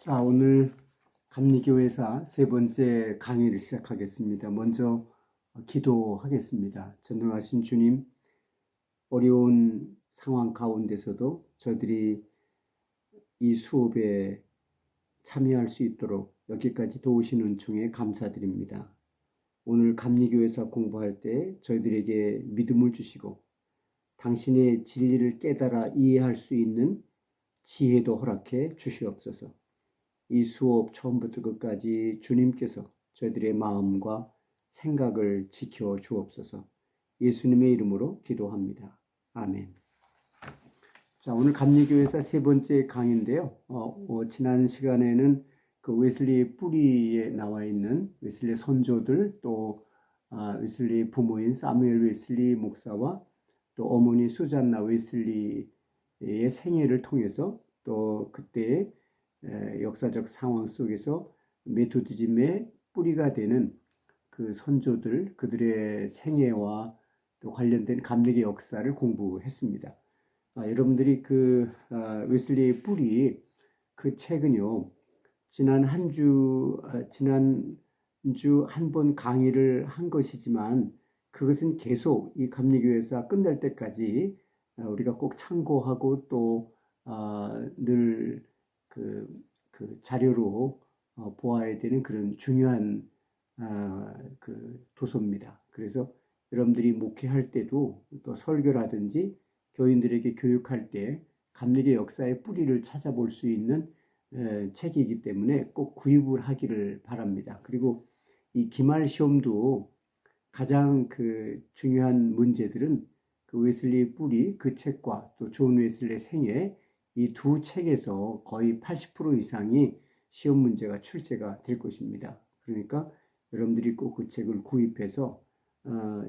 자, 오늘 감리교회사 세 번째 강의를 시작하겠습니다. 먼저 기도하겠습니다. 전능하신 주님, 어려운 상황 가운데서도 저들이 이 수업에 참여할 수 있도록 여기까지 도우시는 은총에 감사드립니다. 오늘 감리교회사 공부할 때 저희들에게 믿음을 주시고 당신의 진리를 깨달아 이해할 수 있는 지혜도 허락해 주시옵소서. 이 수업 처음부터 끝까지 주님께서 저희들의 마음과 생각을 지켜 주옵소서. 예수님의 이름으로 기도합니다. 아멘. 자, 오늘 감리교회사 세 번째 강의인데요. 지난 시간에는 그 웨슬리의 뿌리에 나와 있는 웨슬리의 선조들, 또 웨슬리의 부모인 사무엘 웨슬리 목사와 또 어머니 수잔나 웨슬리의 생애를 통해서 또 그때의 역사적 상황 속에서 메토디즘의 뿌리가 되는 그 선조들, 그들의 생애와 또 관련된 감리교 역사를 공부했습니다. 여러분들이 그 웨슬리의 뿌리 그 책은요, 지난주 한 번 강의를 한 것이지만 그것은 계속 이 감리교회사 끝날 때까지 우리가 꼭 참고하고 또 늘 그 자료로 보아야 되는 그런 중요한 그 도서입니다. 그래서 여러분들이 목회할 때도 또 설교라든지 교인들에게 교육할 때 감리교 역사의 뿌리를 찾아볼 수 있는 책이기 때문에 꼭 구입을 하기를 바랍니다. 그리고 이 기말 시험도 가장 그 중요한 문제들은 그 웨슬리의 뿌리 그 책과 또 존 웨슬리의 생애 이 두 책에서 거의 80% 이상이 시험 문제가 출제가 될 것입니다. 그러니까 여러분들이 꼭 그 책을 구입해서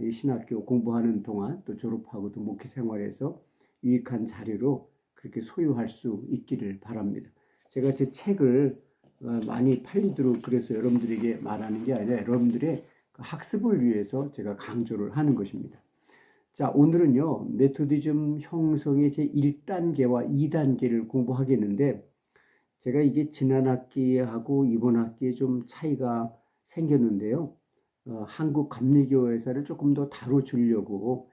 이 신학교 공부하는 동안 또 졸업하고도 목회 생활에서 유익한 자료로 그렇게 소유할 수 있기를 바랍니다. 제가 제 책을 많이 팔리도록 그래서 여러분들에게 말하는 게 아니라 여러분들의 학습을 위해서 제가 강조를 하는 것입니다. 자, 오늘은요, 메토디즘 형성의 제 1단계와 2단계를 공부하겠는데, 제가 이게 지난 학기하고 이번 학기에 좀 차이가 생겼는데요. 한국 감리교회사를 조금 더 다뤄주려고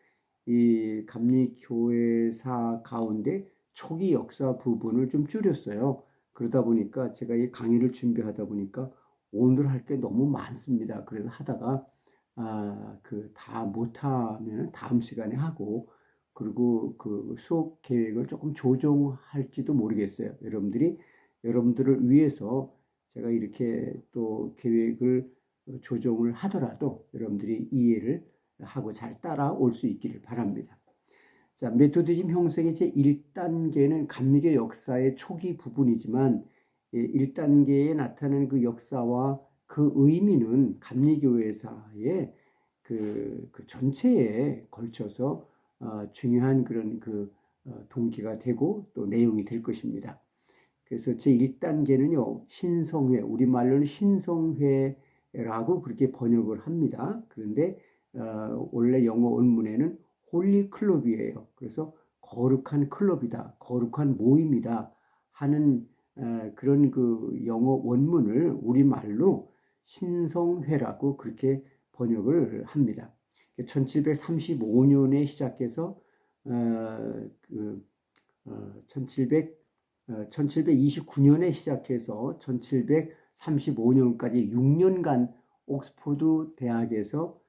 이 감리교회사 가운데 초기 역사 부분을 좀 줄였어요. 그러다 보니까 제가 이 강의를 준비하다 보니까 오늘 할 게 너무 많습니다. 그래서 하다가 그 다 못하면 다음 시간에 하고, 그리고 그 수업 계획을 조금 조정할지도 모르겠어요. 여러분들을 위해서 제가 이렇게 또 계획을 조정을 하더라도 여러분들이 이해를 하고 잘 따라올 수 있기를 바랍니다. 자, 메토디즘 형성의 제 1단계는 감리교 역사의 초기 부분이지만 1단계에 나타나는 그 역사와 그 의미는 감리교회사의 그 전체에 걸쳐서 중요한 그런 동기가 되고 또 내용이 될 것입니다. 그래서 제 1단계는요, 신성회, 우리말로는 신성회라고 그렇게 번역을 합니다. 그런데 원래 영어 원문에는 홀리 클럽이에요. 그래서 거룩한 클럽이다, 거룩한 모임이다 하는 그런 그 영어 원문을 우리말로 신성회라고 그렇게 번역을 합니다. 1735년에 시작해서 1729년에 시작해서 1735년까지 6년간 옥스포드 대학에서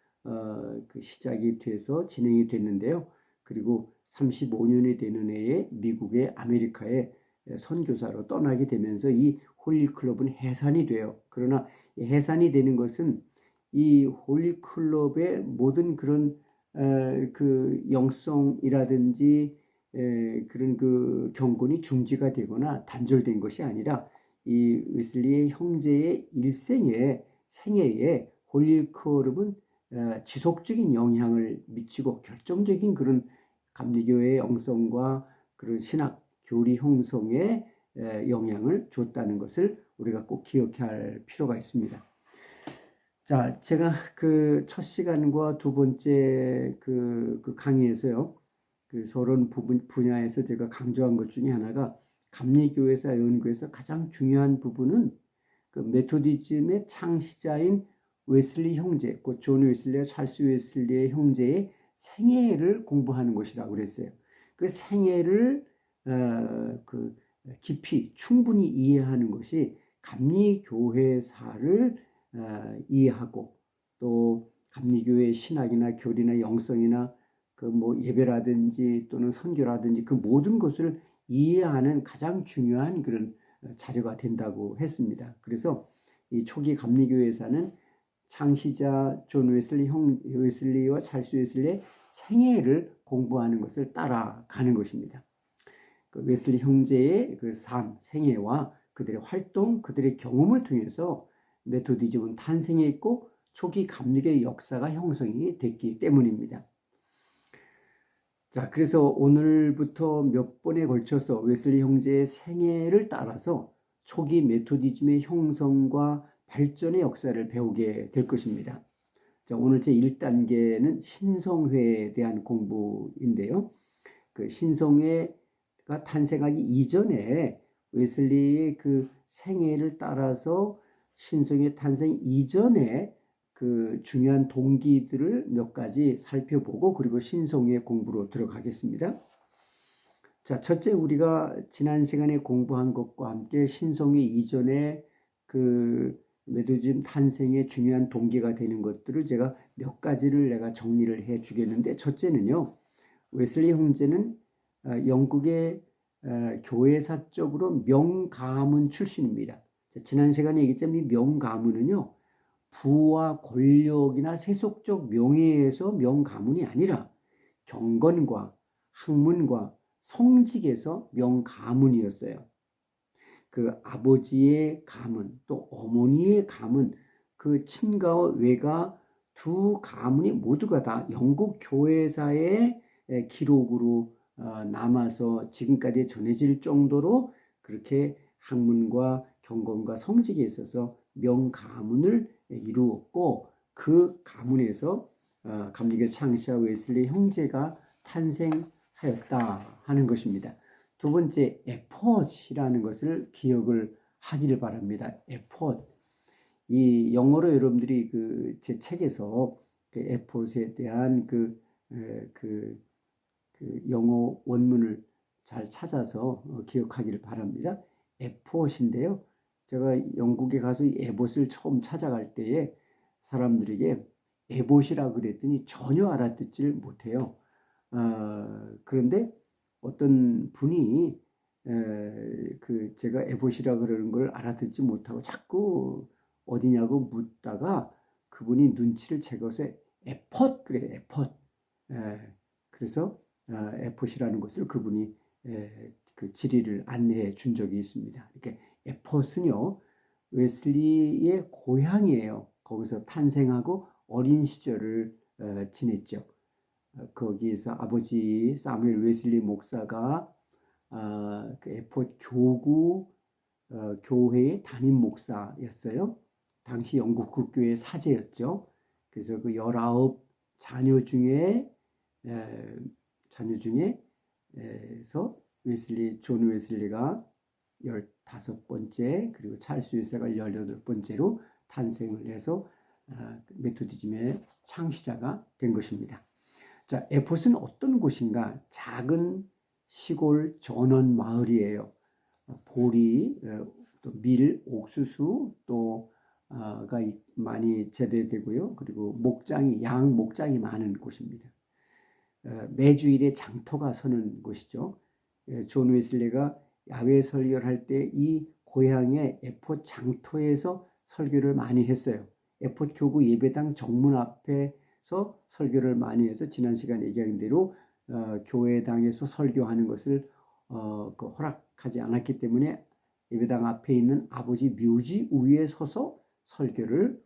그 시작이 돼서 진행이 됐는데요. 그리고 35년이 되는 해에 미국의 아메리카에 선교사로 떠나게 되면서 이 홀리클럽은 해산이 돼요. 그러나 해산이 되는 것은 이 홀리클럽의 모든 그런 그 영성이라든지 그런 그 경건이 중지가 되거나 단절된 것이 아니라 이 웨슬리의 형제의 일생의 생애에 홀리클럽은 지속적인 영향을 미치고 결정적인 그런 감리교회의 영성과 그런 신학 교리 형성에 영향을 줬다는 것을 우리가 꼭 기억해야 할 필요가 있습니다. 자, 제가 그 첫 시간과 두 번째 그 강의에서요, 그 서론 부분 분야에서 제가 강조한 것 중에 하나가 감리교회사 연구에서 가장 중요한 부분은 그 메토디즘의 창시자인 웨슬리 형제, 곧 존 웨슬리와 찰스 웨슬리의 형제의 생애를 공부하는 것이라고 그랬어요. 그 생애를 그 깊이 충분히 이해하는 것이 감리교회사를 이해하고 또 감리교회의 신학이나 교리나 영성이나 그 뭐 예배라든지 또는 선교라든지 그 모든 것을 이해하는 가장 중요한 그런 자료가 된다고 했습니다. 그래서 이 초기 감리교회사는 창시자 존 웨슬리와 찰스 웨슬리의 생애를 공부하는 것을 따라가는 것입니다. 그 웨슬리 형제의 그 삶, 생애와 그들의 활동, 그들의 경험을 통해서 메토디즘은 탄생했고 초기 감리교의 역사가 형성이 됐기 때문입니다. 자, 그래서 오늘부터 몇 번에 걸쳐서 웨슬리 형제의 생애를 따라서 초기 메토디즘의 형성과 발전의 역사를 배우게 될 것입니다. 자, 오늘 제 1단계는 신성회에 대한 공부인데요. 그 신성회가 탄생하기 이전에 웨슬리의 그 생애를 따라서 신성회 탄생 이전에 그 중요한 동기들을 몇 가지 살펴보고 그리고 신성회 공부로 들어가겠습니다. 자, 첫째 우리가 지난 시간에 공부한 것과 함께 신성회 이전에 그 메토디즘 탄생의 중요한 동기가 되는 것들을 제가 몇 가지를 내가 정리를 해 주겠는데 첫째는요. 웨슬리 형제는 영국의 교회사적으로 명가문 출신입니다. 지난 시간에 얘기했지만 이 명가문은요. 부와 권력이나 세속적 명예에서 명가문이 아니라 경건과 학문과 성직에서 명가문이었어요. 그 아버지의 가문 또 어머니의 가문 그 친가와 외가 두 가문이 모두가 다 영국 교회사의 기록으로 남아서 지금까지 전해질 정도로 그렇게 학문과 경건과 성직에 있어서 명가문을 이루었고 그 가문에서 감리교 창시자 웨슬리 형제가 탄생하였다 하는 것입니다. 두 번째, 에폿이라는 것을 기억을 하기를 바랍니다. 에폿. 이 영어로 여러분들이 그 제 책에서 그 에폿에 대한 그 영어 원문을 잘 찾아서 기억하기를 바랍니다. 에폿인데요. 제가 영국에 가서 이 에봇을 처음 찾아갈 때에 사람들에게 에봇이라 그랬더니 전혀 알아듣지를 못해요. 그런데 어떤 분이 그 제가 에봇이라 그러는 걸 알아듣지 못하고 자꾸 어디냐고 묻다가 그분이 눈치를 채고서 에폿 그래 에폿. 그래서 에폿이라는 것을 그분이 그 지리를 안내해 준 적이 있습니다. 이렇게 에폿은요 웨슬리의 고향이에요. 거기서 탄생하고 어린 시절을 지냈죠. 거기에서 아버지 사무엘 웨슬리 목사가 그 에폿 교구 교회의 담임 목사였어요. 당시 영국 국교의 사제였죠. 그래서 그 19 자녀 중에 에서 존 웨슬리가 15번째 그리고 찰스 웨슬리가 18번째로 탄생을 해서 메토디즘의 창시자가 된 것입니다. 자, 에폿은 어떤 곳인가? 작은 시골 전원 마을이에요. 보리, 또 밀, 옥수수 또가 많이 재배되고요. 그리고 양 목장이 많은 곳입니다. 매주일에 장터가 서는 곳이죠. 존 웨슬리가 야외 설교를 할 때 이 고향의 에폿 장터에서 설교를 많이 했어요. 에폿 교구 예배당 정문 앞에서 설교를 많이 해서 지난 시간에 얘기한 대로 교회당에서 설교하는 것을 허락하지 않았기 때문에 예배당 앞에 있는 아버지 묘지 위에 서서 설교를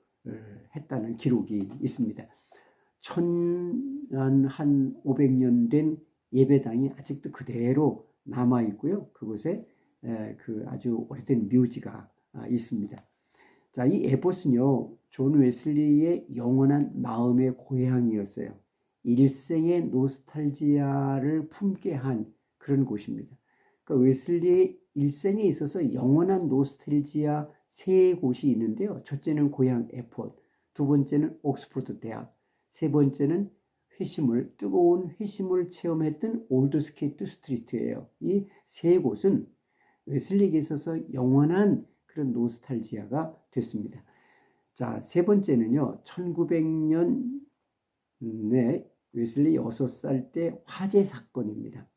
했다는 기록이 있습니다. 한 500년 된 예배당이 아직도 그대로 남아 있고요. 그곳에 그 아주 오래된 묘지가 있습니다. 자, 이 에폿은요, 존 웨슬리의 영원한 마음의 고향이었어요. 일생의 노스탈지아를 품게 한 그런 곳입니다. 그러니까 웨슬리의 일생에 있어서 영원한 노스텔지아 세 곳이 있는데요. 첫째는 고향 에포트, 두 번째는 옥스퍼드 대학, 세 번째는 뜨거운 회심을 체험했던 올드 스케이트 스트리트예요. 이 세 곳은 웨슬리에게 있어서 영원한 그런 노스탈지아가 됐습니다. 자, 세 번째는요. 1900년에 웨슬리 6살 때 화재 사건입니다.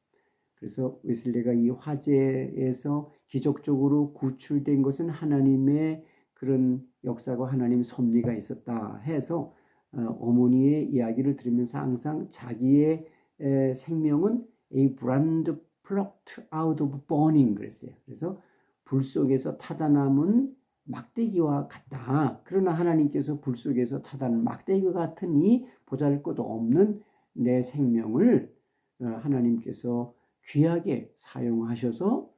그래서 웨슬리가 이 화재에서 기적적으로 구출된 것은 하나님의 그런 역사가 하나님의 섭리가 있었다 해서 어머니의 이야기를 들으면서 항상 자기의 생명은 a brand plucked out of burning 그랬어요. 그래서 불 속에서 타다 남은 막대기와 같다. 그러나 하나님께서 불 속에서 타다 남은 막대기와 같은 이 보잘것없는 내 생명을 하나님께서 귀하게 사용하셔서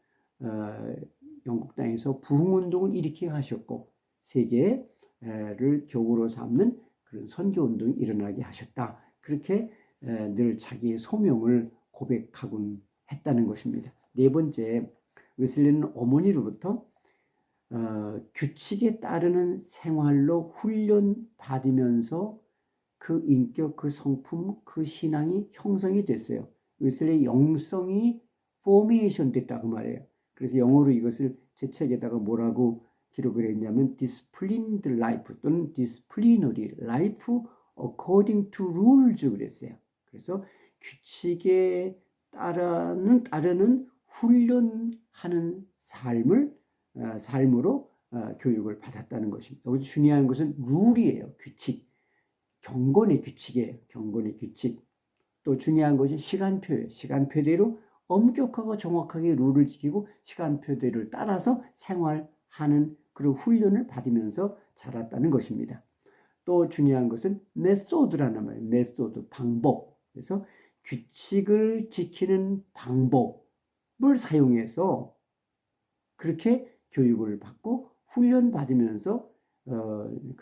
영국 땅에서 부흥운동을 일으키게 하셨고 세계를 교구로 삼는 그런 선교운동이 일어나게 하셨다. 그렇게 늘 자기의 소명을 고백하곤 했다는 것입니다. 네 번째, 웨슬리는 어머니로부터 규칙에 따르는 생활로 훈련받으면서 그 인격, 그 성품, 그 신앙이 형성이 됐어요. 웨슬리의 영성이 포메이션 됐다고 말해요. 그래서 영어로 이것을 제 책에다가 뭐라고 기록을 했냐면 disciplined life 또는 disciplinary life according to rules 그랬어요. 그래서 규칙에 따르는 훈련하는 삶으로 교육을 받았다는 것입니다. 여기서 중요한 것은 룰이에요. 규칙. 경건의 규칙이에요. 경건의 규칙. 또 중요한 것이 시간표예요. 시간표대로 엄격하고 정확하게 룰을 지키고 시간표대로를 따라서 생활하는 그런 훈련을 받으면서 자랐다는 것입니다. 또 중요한 것은 메소드라는 말이에요. 메소드, 방법. 그래서 규칙을 지키는 방법을 사용해서 그렇게 교육을 받고 훈련받으면서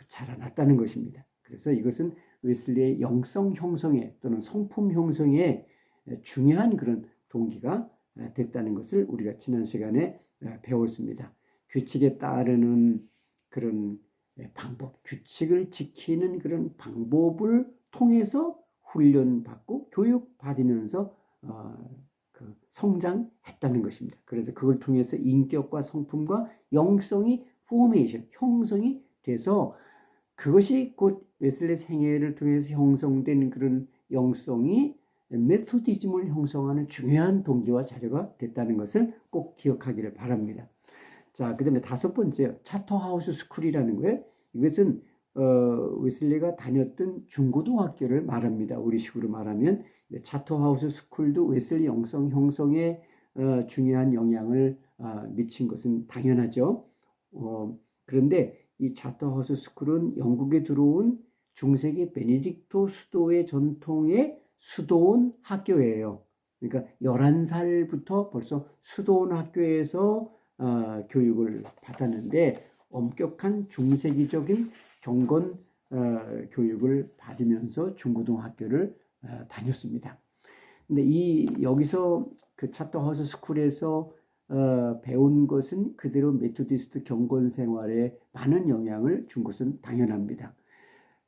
자라났다는 것입니다. 그래서 이것은 웨슬리의 영성 형성에 또는 성품 형성에 중요한 그런 동기가 됐다는 것을 우리가 지난 시간에 배웠습니다. 규칙에 따르는 그런 방법, 규칙을 지키는 그런 방법을 통해서 훈련받고 교육받으면서 성장했다는 것입니다. 그래서 그걸 통해서 인격과 성품과 영성이 포메이션, 형성이 돼서 그것이 곧 웨슬리 생애를 통해서 형성된 그런 영성이 메소디즘을 형성하는 중요한 동기와 자료가 됐다는 것을 꼭 기억하기를 바랍니다. 자, 그 다음에 다섯 번째요. 차터하우스 스쿨이라는 거예요. 이것은 웨슬리가 다녔던 중고등학교를 말합니다. 우리식으로 말하면 차터하우스 스쿨도 웨슬리 영성 형성에 중요한 영향을 미친 것은 당연하죠. 그런데 이 차터하우스 스쿨은 영국에 들어온 중세기 베네딕토 수도의 전통의 수도원 학교예요. 그러니까 11살부터 벌써 수도원 학교에서 교육을 받았는데 엄격한 중세기적인 경건 교육을 받으면서 중고등학교를 다녔습니다. 근데 여기서 그 차터하우스 스쿨에서 배운 것은 그대로 메토디스트 경건 생활에 많은 영향을 준 것은 당연합니다.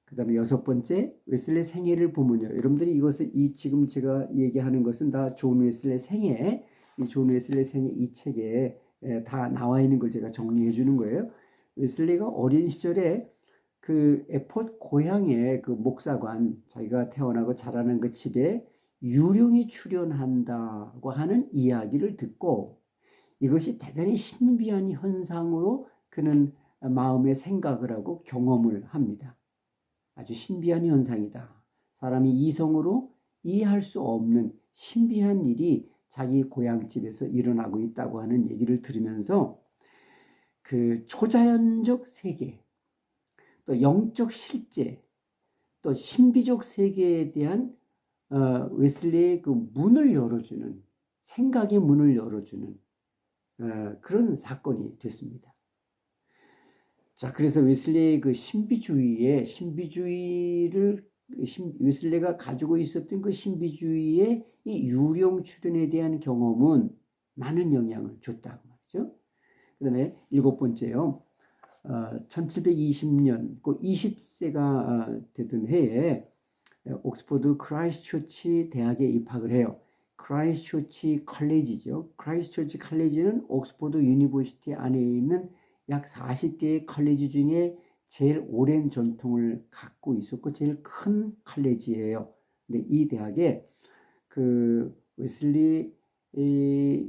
그 다음에 여섯 번째, 웨슬리 생애를 보면요. 여러분들이 지금 제가 얘기하는 것은 다 존 웨슬리 생애, 이 존 웨슬리 생애 이 책에 다 나와 있는 걸 제가 정리해 주는 거예요. 웨슬리가 어린 시절에 그 에포트 고향의 그 목사관, 자기가 태어나고 자라는 그 집에 유령이 출현한다고 하는 이야기를 듣고 이것이 대단히 신비한 현상으로 그는 마음에 생각을 하고 경험을 합니다. 아주 신비한 현상이다. 사람이 이성으로 이해할 수 없는 신비한 일이 자기 고향집에서 일어나고 있다고 하는 얘기를 들으면서 그 초자연적 세계, 또 영적 실제, 또 신비적 세계에 대한 웨슬리의 그 문을 열어주는, 생각의 문을 열어주는 그런 사건이 됐습니다. 자, 그래서 웨슬리의 그 웨슬리가 가지고 있었던 그 신비주의의 이 유령 출현에 대한 경험은 많은 영향을 줬다고 말이죠. 그 다음에 일곱 번째요. 1720년, 그 20세가 되던 해에 옥스퍼드 크라이스트처치 대학에 입학을 해요. 크라이스트처치 컬리지죠. 크라이스트처치 컬리지는 옥스퍼드 유니버시티 안에 있는 약 40개의 컬리지 중에 제일 오랜 전통을 갖고 있었고 제일 큰 컬리지예요. 근데 이 대학에 그 웨슬리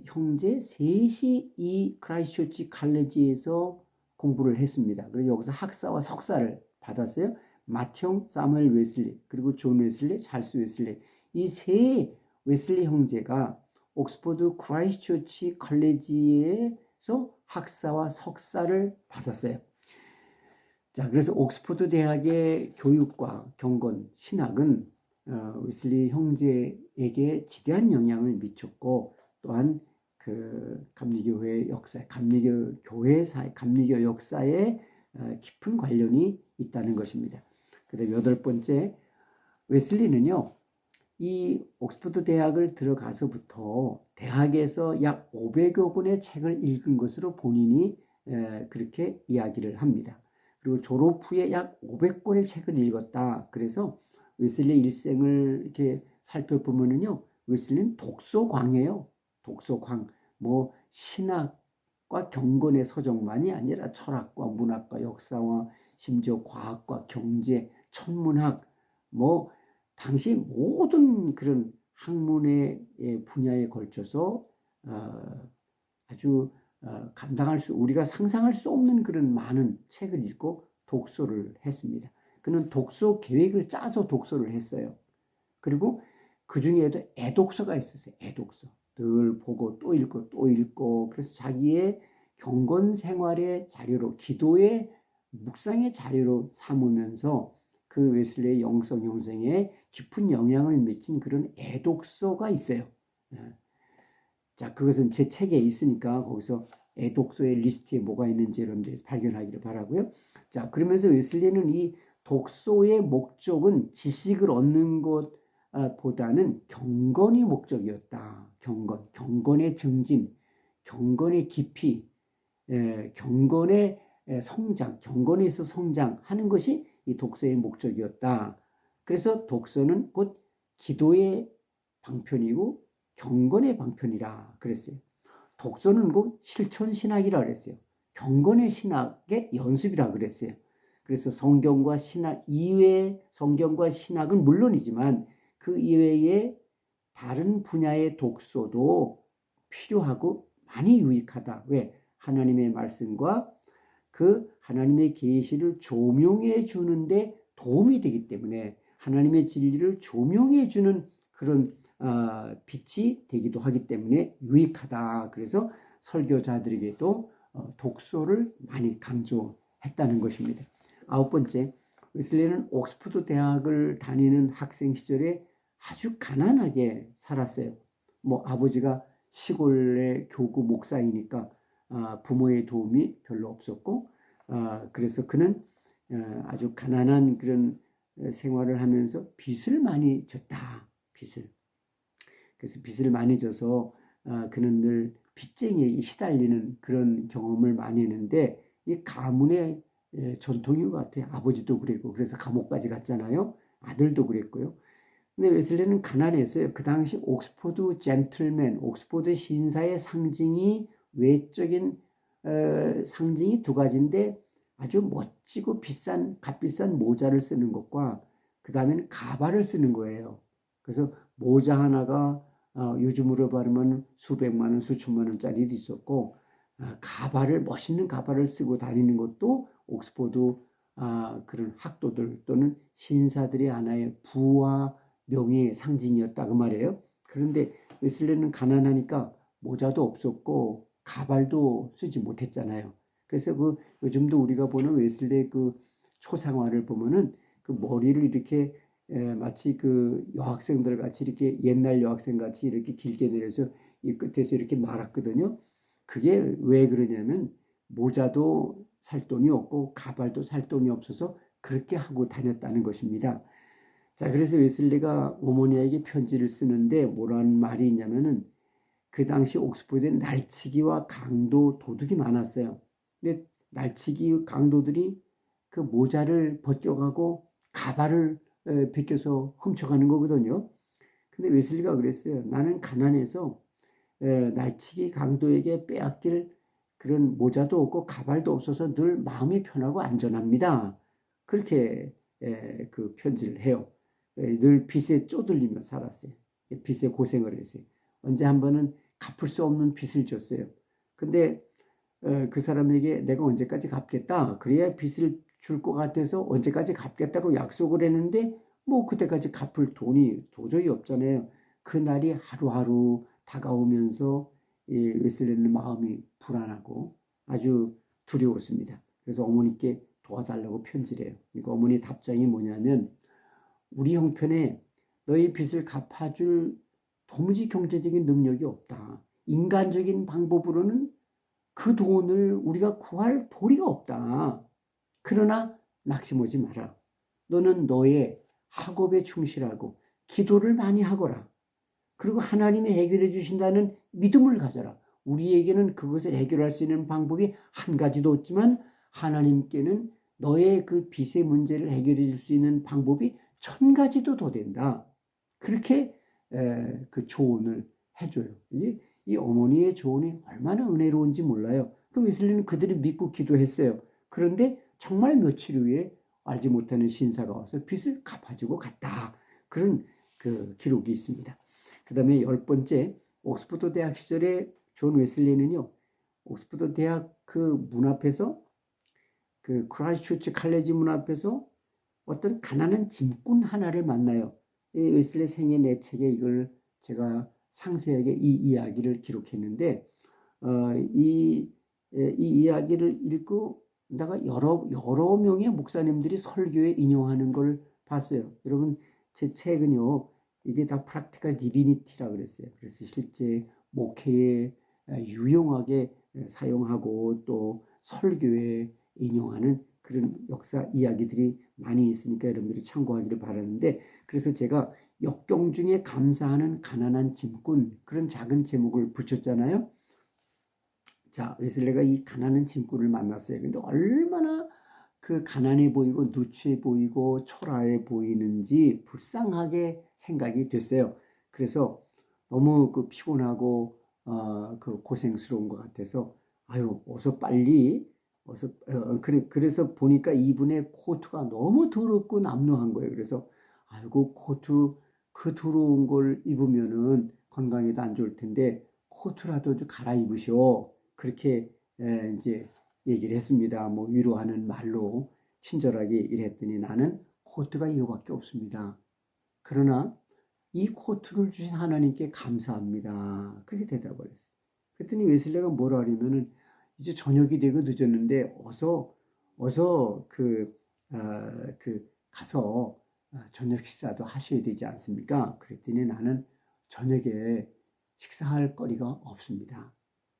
형제 셋이 이 크라이스트처치 컬리지에서 공부를 했습니다. 그리고 여기서 학사와 석사를 받았어요. 맏형 사무엘 웨슬리, 그리고 존 웨슬리, 찰스 웨슬리, 이 세 웨슬리 형제가 옥스퍼드 크라이스트처치 컬리지에서 학사와 석사를 받았어요. 자, 그래서 옥스퍼드 대학의 교육과 경건, 신학은 웨슬리 형제에게 지대한 영향을 미쳤고, 또한 그 감리교회 역사, 감리교 역사에 깊은 관련이 있다는 것입니다. 그다음 여덟 번째, 웨슬리는요, 이 옥스퍼드 대학을 들어가서부터 대학에서 약 500여 권의 책을 읽은 것으로 본인이 그렇게 이야기를 합니다. 그리고 졸업 후에 약 500권의 책을 읽었다. 그래서 웨슬리 일생을 이렇게 살펴보면요, 웨슬리는 독서광이에요. 독서광. 뭐 신학과 경건의 서적만이 아니라 철학과 문학과 역사와 심지어 과학과 경제, 천문학, 뭐 당시 모든 그런 학문의 분야에 걸쳐서 아주 우리가 상상할 수 없는 그런 많은 책을 읽고 독서를 했습니다. 그는 독서 계획을 짜서 독서를 했어요. 그리고 그 중에도 애독서가 있었어요. 애독서. 늘 보고 또 읽고 또 읽고, 그래서 자기의 경건 생활의 자료로, 기도의 묵상의 자료로 삼으면서 그 웨슬리의 영성 형성에 깊은 영향을 미친 그런 애독서가 있어요. 자, 그것은 제 책에 있으니까 거기서 애독서의 리스트에 뭐가 있는지 여러분들이 발견하기를 바라고요. 자, 그러면서 웨슬리는 이 독서의 목적은 지식을 얻는 것보다는 경건이 목적이었다. 경건의 증진, 경건의 깊이, 경건의 성장, 경건에서 성장하는 것이 이 독서의 목적이었다. 그래서 독서는 곧 기도의 방편이고 경건의 방편이라 그랬어요. 독서는 곧 실천신학이라 그랬어요. 경건의 신학의 연습이라 그랬어요. 그래서 성경과 신학 이외의, 성경과 신학은 물론이지만 그 이외의 다른 분야의 독서도 필요하고 많이 유익하다. 왜? 하나님의 말씀과 그 하나님의 계시를 조명해 주는데 도움이 되기 때문에, 하나님의 진리를 조명해 주는 그런 빛이 되기도 하기 때문에 유익하다. 그래서 설교자들에게도 독서를 많이 강조했다는 것입니다. 아홉 번째, 웨슬리는 옥스퍼드 대학을 다니는 학생 시절에 아주 가난하게 살았어요. 뭐 아버지가 시골의 교구 목사이니까 부모의 도움이 별로 없었고, 그래서 그는 아주 가난한 그런 생활을 하면서 빚을 많이 졌다. 그래서 빚을 많이 져서 그는 늘 빚쟁이에 시달리는 그런 경험을 많이 했는데, 이 가문의 전통인 것 같아요. 아버지도 그랬고, 그래서 감옥까지 갔잖아요. 아들도 그랬고요. 근데 웨슬리는 가난했어요. 그 당시 옥스퍼드 젠틀맨, 옥스퍼드 신사의 상징이, 외적인 상징이 두 가지인데, 아주 멋지고 값비싼 모자를 쓰는 것과 그 다음에는 가발을 쓰는 거예요. 그래서 모자 하나가 요즘으로 말하면 수백만 원, 수천만 원짜리도 있었고, 멋있는 가발을 쓰고 다니는 것도 옥스퍼드 그런 학도들 또는 신사들의 하나의 부와 명예의 상징이었다 그 말이에요. 그런데 웨슬리는 가난하니까 모자도 없었고 가발도 쓰지 못했잖아요. 그래서 그 요즘도 우리가 보는 웨슬리의 그 초상화를 보면은 그 머리를 이렇게 마치 그 여학생들 같이, 이렇게 옛날 여학생 같이 이렇게 길게 내려서 이 끝에서 이렇게 말았거든요. 그게 왜 그러냐면 모자도 살 돈이 없고 가발도 살 돈이 없어서 그렇게 하고 다녔다는 것입니다. 자, 그래서 웨슬리가 어머니에게 편지를 쓰는데 뭐라는 말이 있냐면은 그 당시 옥스퍼드에 날치기와 강도 도둑이 많았어요. 근데 날치기 강도들이 그 모자를 벗겨가고 가발을 벗겨서 훔쳐가는 거거든요. 근데 웨슬리가 그랬어요. 나는 가난해서 날치기 강도에게 빼앗길 그런 모자도 없고 가발도 없어서 늘 마음이 편하고 안전합니다. 그렇게 그 편지를 해요. 늘 빚에 쪼들리며 살았어요. 빚에 고생을 했어요. 언제 한 번은 갚을 수 없는 빚을 졌어요. 근데 그 사람에게 내가 언제까지 갚겠다. 그래야 빚을 줄 것 같아서 언제까지 갚겠다고 약속을 했는데 뭐 그때까지 갚을 돈이 도저히 없잖아요. 그 날이 하루하루 다가오면서 이 웨슬리는 마음이 불안하고 아주 두려웠습니다. 그래서 어머니께 도와달라고 편지를 해요. 그러니까 어머니 답장이 뭐냐면 우리 형편에 너희 빚을 갚아줄 도무지 경제적인 능력이 없다. 인간적인 방법으로는 그 돈을 우리가 구할 도리가 없다. 그러나 낙심하지 마라. 너는 너의 학업에 충실하고 기도를 많이 하거라. 그리고 하나님이 해결해 주신다는 믿음을 가져라. 우리에게는 그것을 해결할 수 있는 방법이 한 가지도 없지만 하나님께는 너의 그 빚의 문제를 해결해 줄 수 있는 방법이 천 가지도 더 된다. 그렇게 그 조언을 해줘요. 이 어머니의 조언이 얼마나 은혜로운지 몰라요. 그 웨슬리는 그들을 믿고 기도했어요. 그런데 정말 며칠 후에 알지 못하는 신사가 와서 빚을 갚아주고 갔다. 그런 그 기록이 있습니다. 그 다음에 10번째, 옥스퍼드 대학 시절에 존 웨슬리는요, 옥스퍼드 대학 그 문 앞에서 그 크라이스트처치 칼레지 문 앞에서 어떤 가난한 짐꾼 하나를 만나요. 이 웨슬리 생애 내 책에 이걸 제가 상세하게 이 이야기를 기록했는데 이 이야기를 읽고 내가 여러 명의 목사님들이 설교에 인용하는 걸 봤어요. 여러분 제 책은요 이게 다 프랙티컬 디비니티라 그랬어요. 그래서 실제 목회에 유용하게 사용하고 또 설교에 인용하는 그런 역사 이야기들이 많이 있으니까 여러분들이 참고하기를 바라는데 그래서 제가 역경 중에 감사하는 가난한 짐꾼 그런 작은 제목을 붙였잖아요. 자, 웨슬리가 이 가난한 짐꾼을 만났어요. 근데 얼마나 그 가난해 보이고 누추해 보이고 초라해 보이는지 불쌍하게 생각이 됐어요. 그래서 너무 그 피곤하고 그 고생스러운 것 같아서 아유 어서 빨리 어서 그래서 보니까 이분의 코트가 너무 더럽고 남루한 거예요. 그래서 아이고 코트 그 더러운 걸 입으면은 건강에도 안 좋을 텐데 코트라도 좀 갈아입으셔. 그렇게 이제 얘기를 했습니다. 뭐 위로하는 말로 친절하게 이랬더니 나는 코트가 이거밖에 없습니다. 그러나 이 코트를 주신 하나님께 감사합니다. 그렇게 대답을 했어요. 그랬더니 웨슬리가 뭐라 하냐면은 이제 저녁이 되고 늦었는데 어서 그 가서 저녁 식사도 하셔야 되지 않습니까? 그랬더니 나는 저녁에 식사할 거리가 없습니다.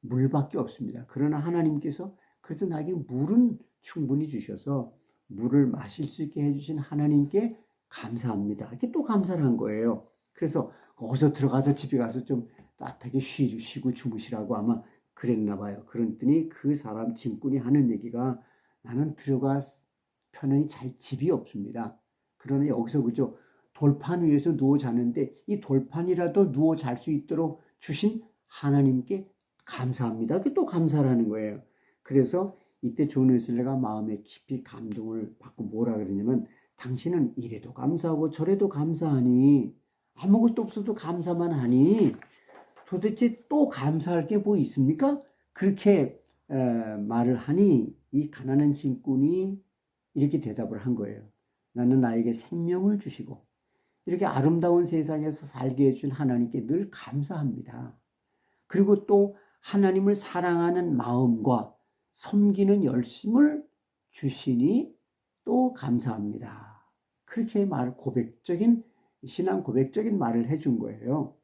물밖에 없습니다. 그러나 하나님께서 그래도 나에게 물은 충분히 주셔서 물을 마실 수 있게 해주신 하나님께 감사합니다. 이렇게 또 감사를 한 거예요. 그래서 어서 들어가서 집에 가서 좀 따뜻하게 쉬고 주무시라고 아마 그랬나 봐요. 그랬더니 그 사람 짐꾼이 하는 얘기가 나는 들어가 편안히 잘 집이 없습니다. 그러나 여기서 그죠 돌판 위에서 누워 자는데 이 돌판이라도 누워 잘 수 있도록 주신 하나님께 감사합니다. 그게 또 감사를 하는 거예요. 그래서 이때 존 웨슬리가 마음에 깊이 감동을 받고 뭐라 그러냐면 당신은 이래도 감사하고 저래도 감사하니 아무것도 없어도 감사만 하니 도대체 또 감사할 게 뭐 있습니까? 그렇게 말을 하니 이 가난한 짐꾼이 이렇게 대답을 한 거예요. 나는 나에게 생명을 주시고 이렇게 아름다운 세상에서 살게 해준 하나님께 늘 감사합니다. 그리고 또 하나님을 사랑하는 마음과 섬기는 열심을 주시니 또 감사합니다. 그렇게 신앙 고백적인 말을 해준 거예요.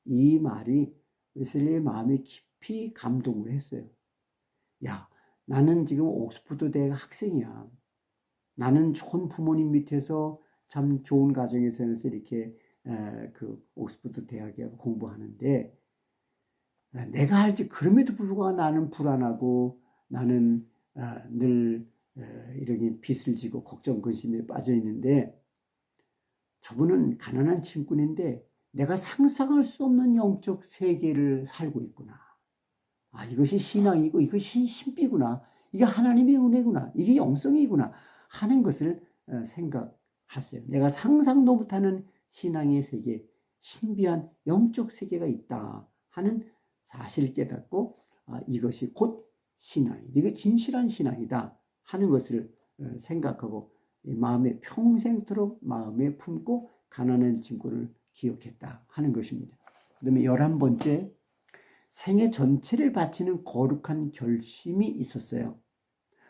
이 말이 웨슬리의 마음에 깊이 감동을 했어요. 야, 나는 지금 옥스퍼드 대학 학생이야. 나는 좋은 부모님 밑에서 참 좋은 가정에서 이렇게 그 옥스퍼드 대학에 공부하는데 내가 할지 그럼에도 불구하고 나는 불안하고 나는 늘 이렇게 빚을 지고 걱정 근심에 빠져 있는데 저분은 가난한 친구인데 내가 상상할 수 없는 영적 세계를 살고 있구나. 이것이 신앙이고 이것이 신비구나. 이게 하나님의 은혜구나. 이게 영성이구나 하는 것을 생각하세요. 내가 상상도 못하는 신앙의 세계, 신비한 영적 세계가 있다 하는 사실을 깨닫고 이것이 곧 신앙이다. 이게 진실한 신앙이다 하는 것을 생각하고 마음에 평생토록 마음에 품고 가난한 친구를 기억했다 하는 것입니다. 그 다음에 11번째, 생애 전체를 바치는 거룩한 결심이 있었어요.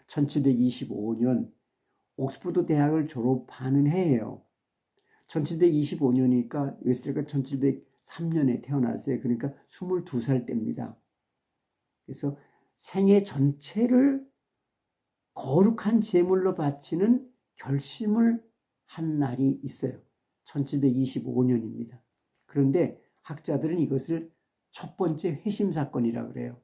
1725년 옥스퍼드 대학을 졸업하는 해예요. 1725년이니까 웨슬리가 1703년에 태어났어요. 그러니까 22살 때입니다. 그래서 생애 전체를 거룩한 제물로 바치는 결심을 한 날이 있어요. 1725년입니다. 그런데 학자들은 이것을 첫 번째 회심 사건이라고 그래요.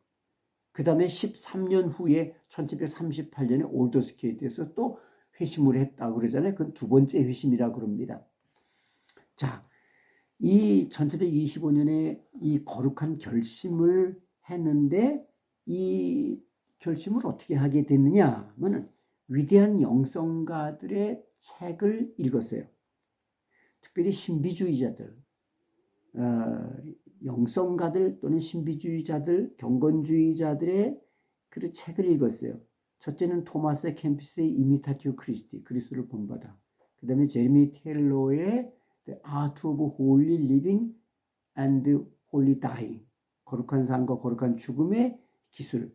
그 다음에 13년 후에 1738년에 올더스케이트에서 또 회심을 했다고 그러잖아요. 그건 두 번째 회심이라고 그럽니다. 자, 이 1725년에 이 거룩한 결심을 했는데 이 결심을 어떻게 하게 됐느냐 하면 위대한 영성가들의 책을 읽었어요. 특별히 신비주의자들, 영성가들 또는 신비주의자들, 경건주의자들의 그 책을 읽었어요. 첫째는 토마스 캠피스의 이미타티오 크리스티, 그리스도를 본받아. 그 다음에 제레미 테일러의 The Art of Holy Living and Holy Dying, 거룩한 삶과 거룩한 죽음의 기술.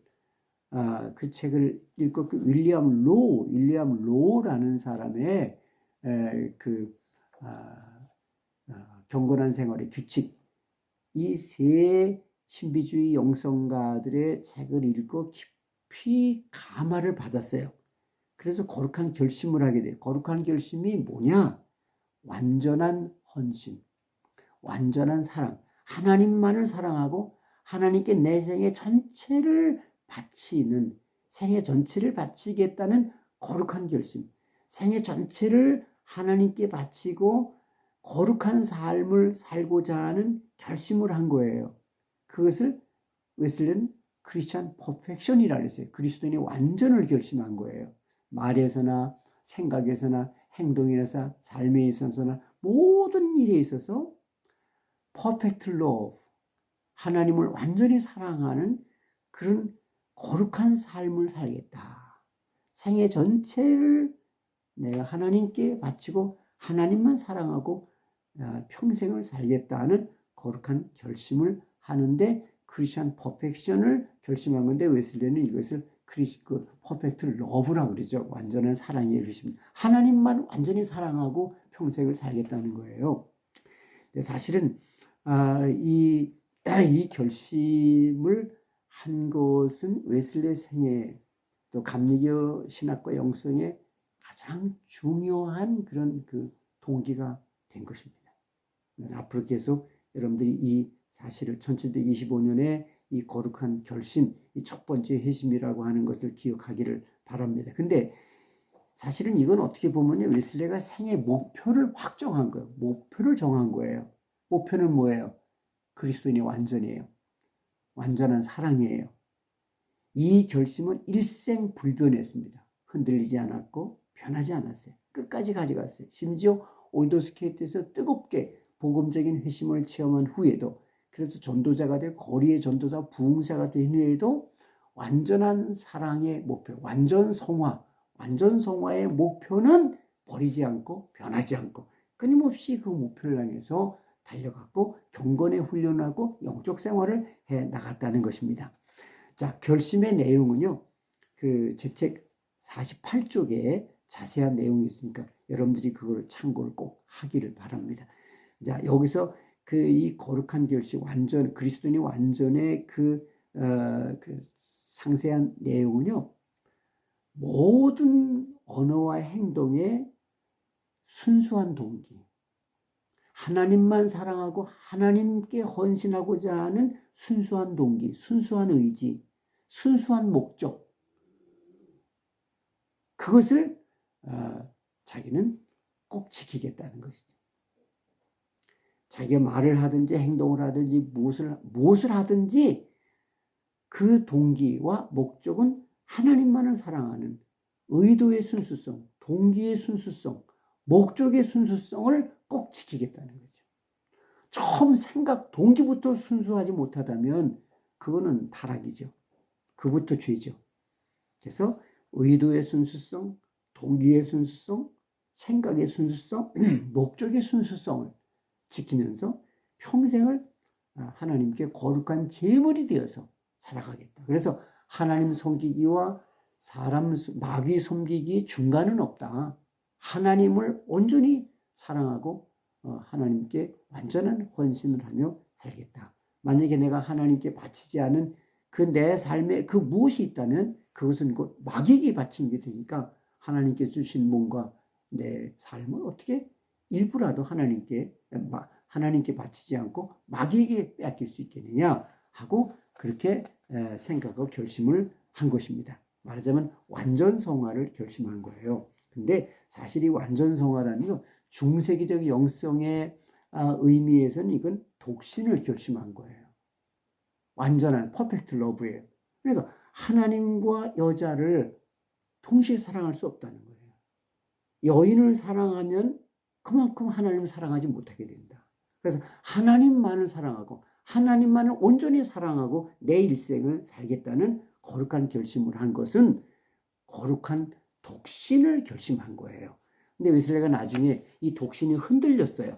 그 책을 읽고 그 윌리엄 로라는 사람의 경건한 생활의 규칙, 이 세 신비주의 영성가들의 책을 읽고 깊이 감화를 받았어요. 그래서 거룩한 결심을 하게 돼요. 거룩한 결심이 뭐냐? 완전한 헌신, 완전한 사랑, 하나님만을 사랑하고 하나님께 내 생애 전체를 바치는, 생애 전체를 바치겠다는 거룩한 결심, 생애 전체를 하나님께 바치고 거룩한 삶을 살고자 하는 결심을 한 거예요. 그것을 웨슬리는 크리스찬 퍼펙션이라고 했어요. 그리스도인의 완전을 결심한 거예요. 말에서나 생각에서나 행동에서 삶에 있어서나 모든 일에 있어서 퍼펙트 러브, 하나님을 완전히 사랑하는 그런 거룩한 삶을 살겠다. 생애 전체를 내가 하나님께 바치고 하나님만 사랑하고 평생을 살겠다는 거룩한 결심을 하는데 크리스천 퍼펙션을 결심한 건데 웨슬리는 이것을 퍼펙트 러브라고 그러죠. 완전한 사랑의 결심. 하나님만 완전히 사랑하고 평생을 살겠다는 거예요. 근데 사실은 이 결심을 한 것은 웨슬리의 생애 또 감리교 신학과 영성의 가장 중요한 그런 그 동기가 된 것입니다. 앞으로 계속 여러분들이 이 사실을 1725년에 이 거룩한 결심, 이 첫 번째 회심이라고 하는 것을 기억하기를 바랍니다. 근데 사실은 이건 어떻게 보면 웨슬리가 생애 목표를 확정한 거예요. 목표를 정한 거예요. 목표는 뭐예요? 그리스도인의 완전이에요. 완전한 사랑이에요. 이 결심은 일생불변했습니다. 흔들리지 않았고 변하지 않았어요. 끝까지 가져갔어요. 심지어 올더스케이트에서 뜨겁게 복음적인 회심을 체험한 후에도, 그래서 전도자가 되고 거리의 전도자 부흥사가 된 후에도 완전한 사랑의 목표, 완전 성화의 목표는 버리지 않고 변하지 않고 끊임없이 그 목표를 향해서 달려갔고 경건의 훈련하고 영적 생활을 해 나갔다는 것입니다. 자, 결심의 내용은요, 제 책 48쪽에 자세한 내용이 있으니까 여러분들이 그걸 참고를 꼭 하기를 바랍니다. 자, 여기서 이 거룩한 결심, 그리스도인의 완전의 그 상세한 내용은요, 모든 언어와 행동의 순수한 동기, 하나님만 사랑하고 하나님께 헌신하고자 하는 순수한 동기, 순수한 의지, 순수한 목적, 그것을 자기는 꼭 지키겠다는 것이죠. 자기가 말을 하든지 행동을 하든지 무엇을 하든지 그 동기와 목적은 하나님만을 사랑하는 의도의 순수성, 동기의 순수성, 목적의 순수성을 꼭 지키겠다는 거죠. 처음 생각, 동기부터 순수하지 못하다면 그거는 타락이죠. 그부터 죄죠. 그래서 의도의 순수성, 동기의 순수성, 생각의 순수성, 목적의 순수성을 지키면서 평생을 하나님께 거룩한 제물이 되어서 살아가겠다. 그래서 하나님 섬기기와 마귀 섬기기 중간은 없다. 하나님을 온전히 사랑하고 하나님께 완전한 헌신을 하며 살겠다. 만약에 내가 하나님께 바치지 않은 그 내 삶에 그 무엇이 있다면 그것은 곧 마귀에게 바친 게 되니까 하나님께 주신 몸과 내 삶을 어떻게 일부라도 하나님께 바치지 않고 마귀에게 빼앗길 수 있겠느냐 하고 그렇게 생각하고 결심을 한 것입니다. 말하자면 완전 성화를 결심한 거예요. 근데 사실 이 완전 성화라는 건 중세기적 영성의 의미에서는 이건 독신을 결심한 거예요. 완전한 퍼펙트 러브예요. 그러니까 하나님과 여자를 동시에 사랑할 수 없다는 거예요. 여인을 사랑하면 그만큼 하나님을 사랑하지 못하게 된다. 그래서 하나님만을 사랑하고 하나님만을 온전히 사랑하고 내 일생을 살겠다는 거룩한 결심을 한 것은 거룩한 독신을 결심한 거예요. 근데 웨슬레가 나중에 이 독신이 흔들렸어요.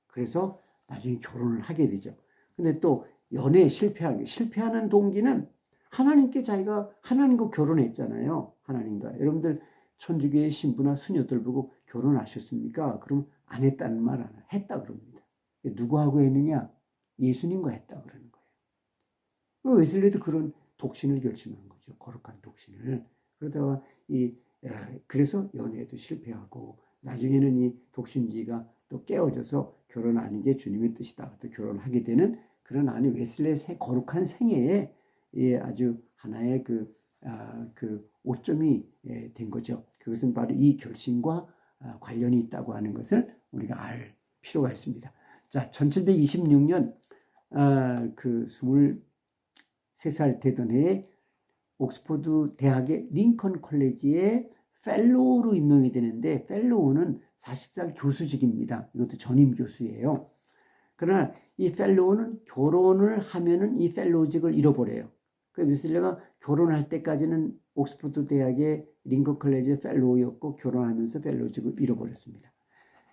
그래서 나중에 결혼을 하게 되죠. 근데 또 연애에 실패하는 동기는 하나님께 자기가 하나님과 결혼했잖아요. 하나님과. 여러분들 천주교의 신부나 수녀들 보고 결혼하셨습니까? 그럼 안 했다는 말 안 해요. 했다 그럽니다. 누구하고 했느냐? 예수님과 했다 그러는 거예요. 웨슬레도 그런 독신을 결심한 거죠. 거룩한 독신을. 그러다가 그래서 연애도 실패하고 나중에는 이 독신지가 또 깨어져서 결혼하는 게 주님의 뜻이다. 또 결혼하게 되는 그런 웨슬레의 거룩한 생애에 아주 하나의 그 오점이 된 거죠. 그것은 바로 이 결심과 관련이 있다고 하는 것을 우리가 알 필요가 있습니다. 자, 1726년 그 23살 되던 해에 옥스퍼드 대학의 링컨 컬리지에 펠로우로 임명이 되는데 펠로우는 사실상 교수직입니다. 이것도 전임 교수예요. 그러나 이 펠로우는 결혼을 하면은 이 펠로우직을 잃어버려요. 그 웨슬레가 결혼할 때까지는 옥스퍼드 대학의 링컨 컬리지의 펠로우였고 결혼하면서 펠로우직을 잃어버렸습니다.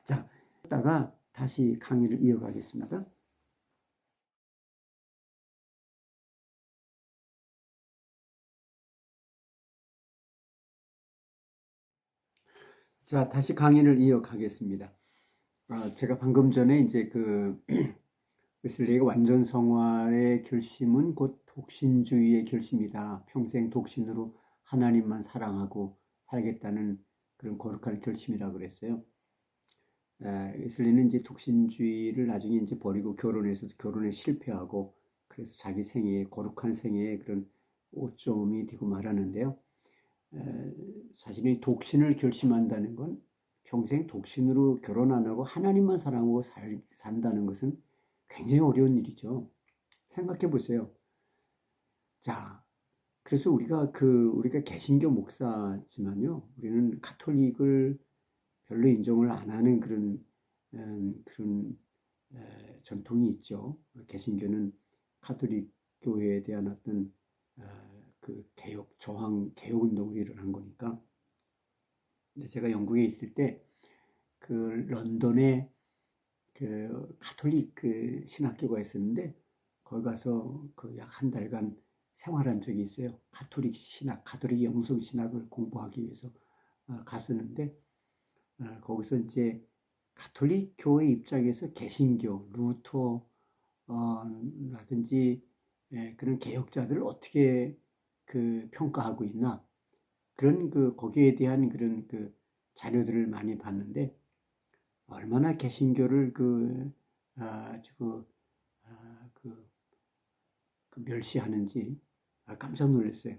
자, 이따가 다시 강의를 이어가겠습니다. 자, 다시 강의를 이어가겠습니다. 제가 방금 전에 이제 웨슬레이가 완전 성화의 결심은 곧 독신주의의 결심이다. 평생 독신으로 하나님만 사랑하고 살겠다는 그런 거룩한 결심이라고 그랬어요. 웨슬레이는 이제 독신주의를 나중에 이제 버리고 결혼에 실패하고 그래서 자기 생애에 거룩한 생애에 그런 오점이 되고 말하는데요. 사실 독신을 결심한다는 건 평생 독신으로 결혼 안 하고 하나님만 사랑하고 산다는 것은 굉장히 어려운 일이죠. 생각해 보세요. 자, 그래서 우리가 개신교 목사지만요, 우리는 가톨릭을 별로 인정을 안 하는 그런 전통이 있죠. 개신교는 가톨릭 교회에 대한 어떤 개혁 운동을 일어난 거니까. 근데 제가 영국에 있을 때 런던에 가톨릭 신학교가 있었는데 거기 가서 약 한 달간 생활한 적이 있어요. 가톨릭 영성 신학을 공부하기 위해서 갔었는데 거기서 이제 가톨릭 교회 입장에서 개신교, 루터라든지 그런 개혁자들을 어떻게 평가하고 있나 그런 거기에 대한 그런 자료들을 많이 봤는데 얼마나 개신교를 아주 아, 그, 그 멸시하는지 깜짝 놀랐어요.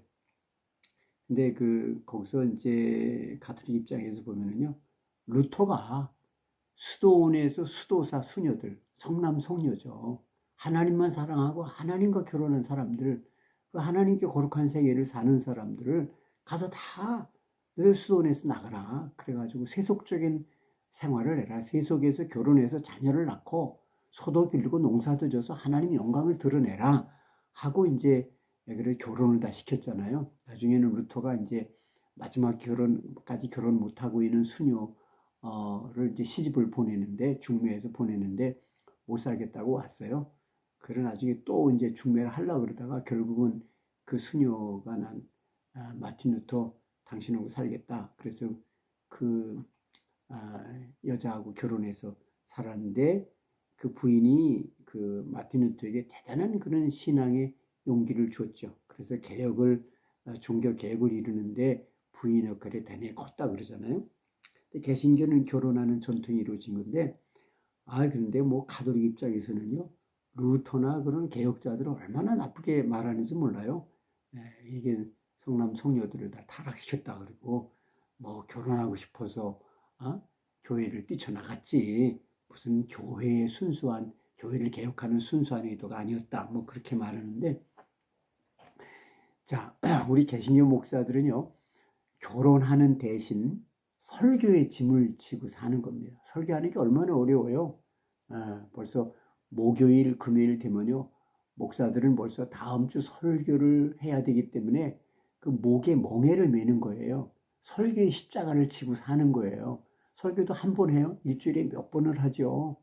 근데 거기서 이제 가톨릭 입장에서 보면은요, 루터가 수도원에서 수도사 수녀들, 성남 성녀죠. 하나님만 사랑하고 하나님과 결혼한 사람들, 그 하나님께 거룩한 생애를 사는 사람들을 가서 다 늘 수도원에서 나가라. 그래가지고 세속적인 생활을 해라. 세속에서 결혼해서 자녀를 낳고 소도 기르고 농사도 져서 하나님 영광을 드러내라. 하고 이제 그래 결혼을 다 시켰잖아요. 나중에는 루터가 이제 마지막 결혼까지 결혼 못하고 있는 수녀를 이제 시집을 보내는데 중매해서 보내는데 못 살겠다고 왔어요. 그래 나중에 또 이제 중매를 하려고 그러다가 결국은 그 수녀가 마틴 루터 당신하고 살겠다. 그래서 그 여자하고 결혼해서 살았는데 그 부인이 그 마틴 루터에게 대단한 그런 신앙의 용기를 줬죠. 그래서 종교 개혁을 이루는데 부인 역할이 대단히 컸다 그러잖아요. 개신교는 결혼하는 전통이 이루어진 건데, 그런데 뭐 가톨릭 입장에서는요, 루터나 그런 개혁자들을 얼마나 나쁘게 말하는지 몰라요. 이게 성남 성녀들을 다 타락시켰다 그러고, 뭐 결혼하고 싶어서 교회를 뛰쳐나갔지. 무슨 교회를 개혁하는 순수한 의도가 아니었다. 뭐 그렇게 말하는데, 자, 우리 개신교 목사들은요, 결혼하는 대신 설교의 짐을 지고 사는 겁니다. 설교하는 게 얼마나 어려워요. 벌써 목요일, 금요일 되면요. 목사들은 벌써 다음 주 설교를 해야 되기 때문에 그 목에 멍에를 매는 거예요. 설교의 십자가를 지고 사는 거예요. 설교도 한 번 해요. 일주일에 몇 번을 하죠.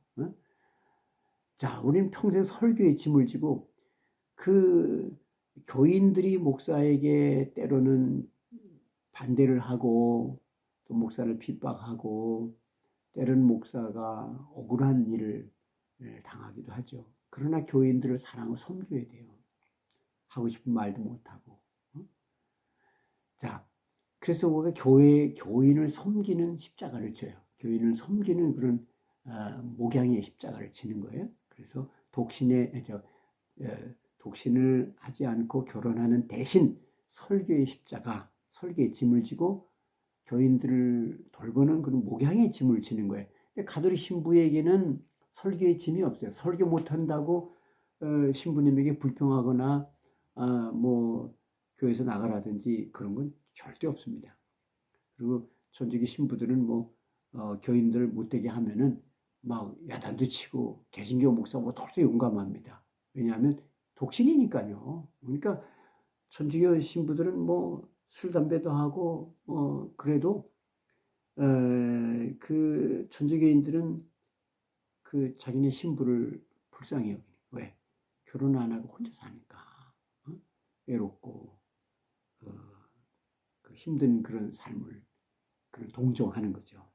자, 우리는 평생 설교의 짐을 지고 그 교인들이 목사에게 때로는 반대를 하고 또 목사를 핍박하고 때로는 목사가 억울한 일을 당하기도 하죠. 그러나 교인들을 사랑하고 섬겨야 돼요. 하고 싶은 말도 못하고. 자, 그래서 우리가 교인을 섬기는 십자가를 져요. 교인을 섬기는 그런 목양의 십자가를 지는 거예요. 그래서 독신을 하지 않고 결혼하는 대신 설교의 십자가, 설교의 짐을 지고 교인들을 돌보는 그런 목양의 짐을 지는 거예요. 가톨릭 신부에게는 설교의 짐이 없어요. 설교 못한다고 신부님에게 불평하거나 뭐 교회에서 나가라든지 그런 건 절대 없습니다. 그리고 전직의 신부들은 뭐 교인들 못되게 하면은 막 야단도 치고 개신교 목사 뭐 털도 용감합니다. 왜냐하면 독신이니까요. 그러니까 전직의 신부들은 뭐 술 담배도 하고 그래도 그 천주교인들은 그 자기네 신부를 불쌍히 여기는 왜 결혼 안 하고 혼자 사니까 외롭고 그 힘든 그런 삶을 그런 동정하는 거죠.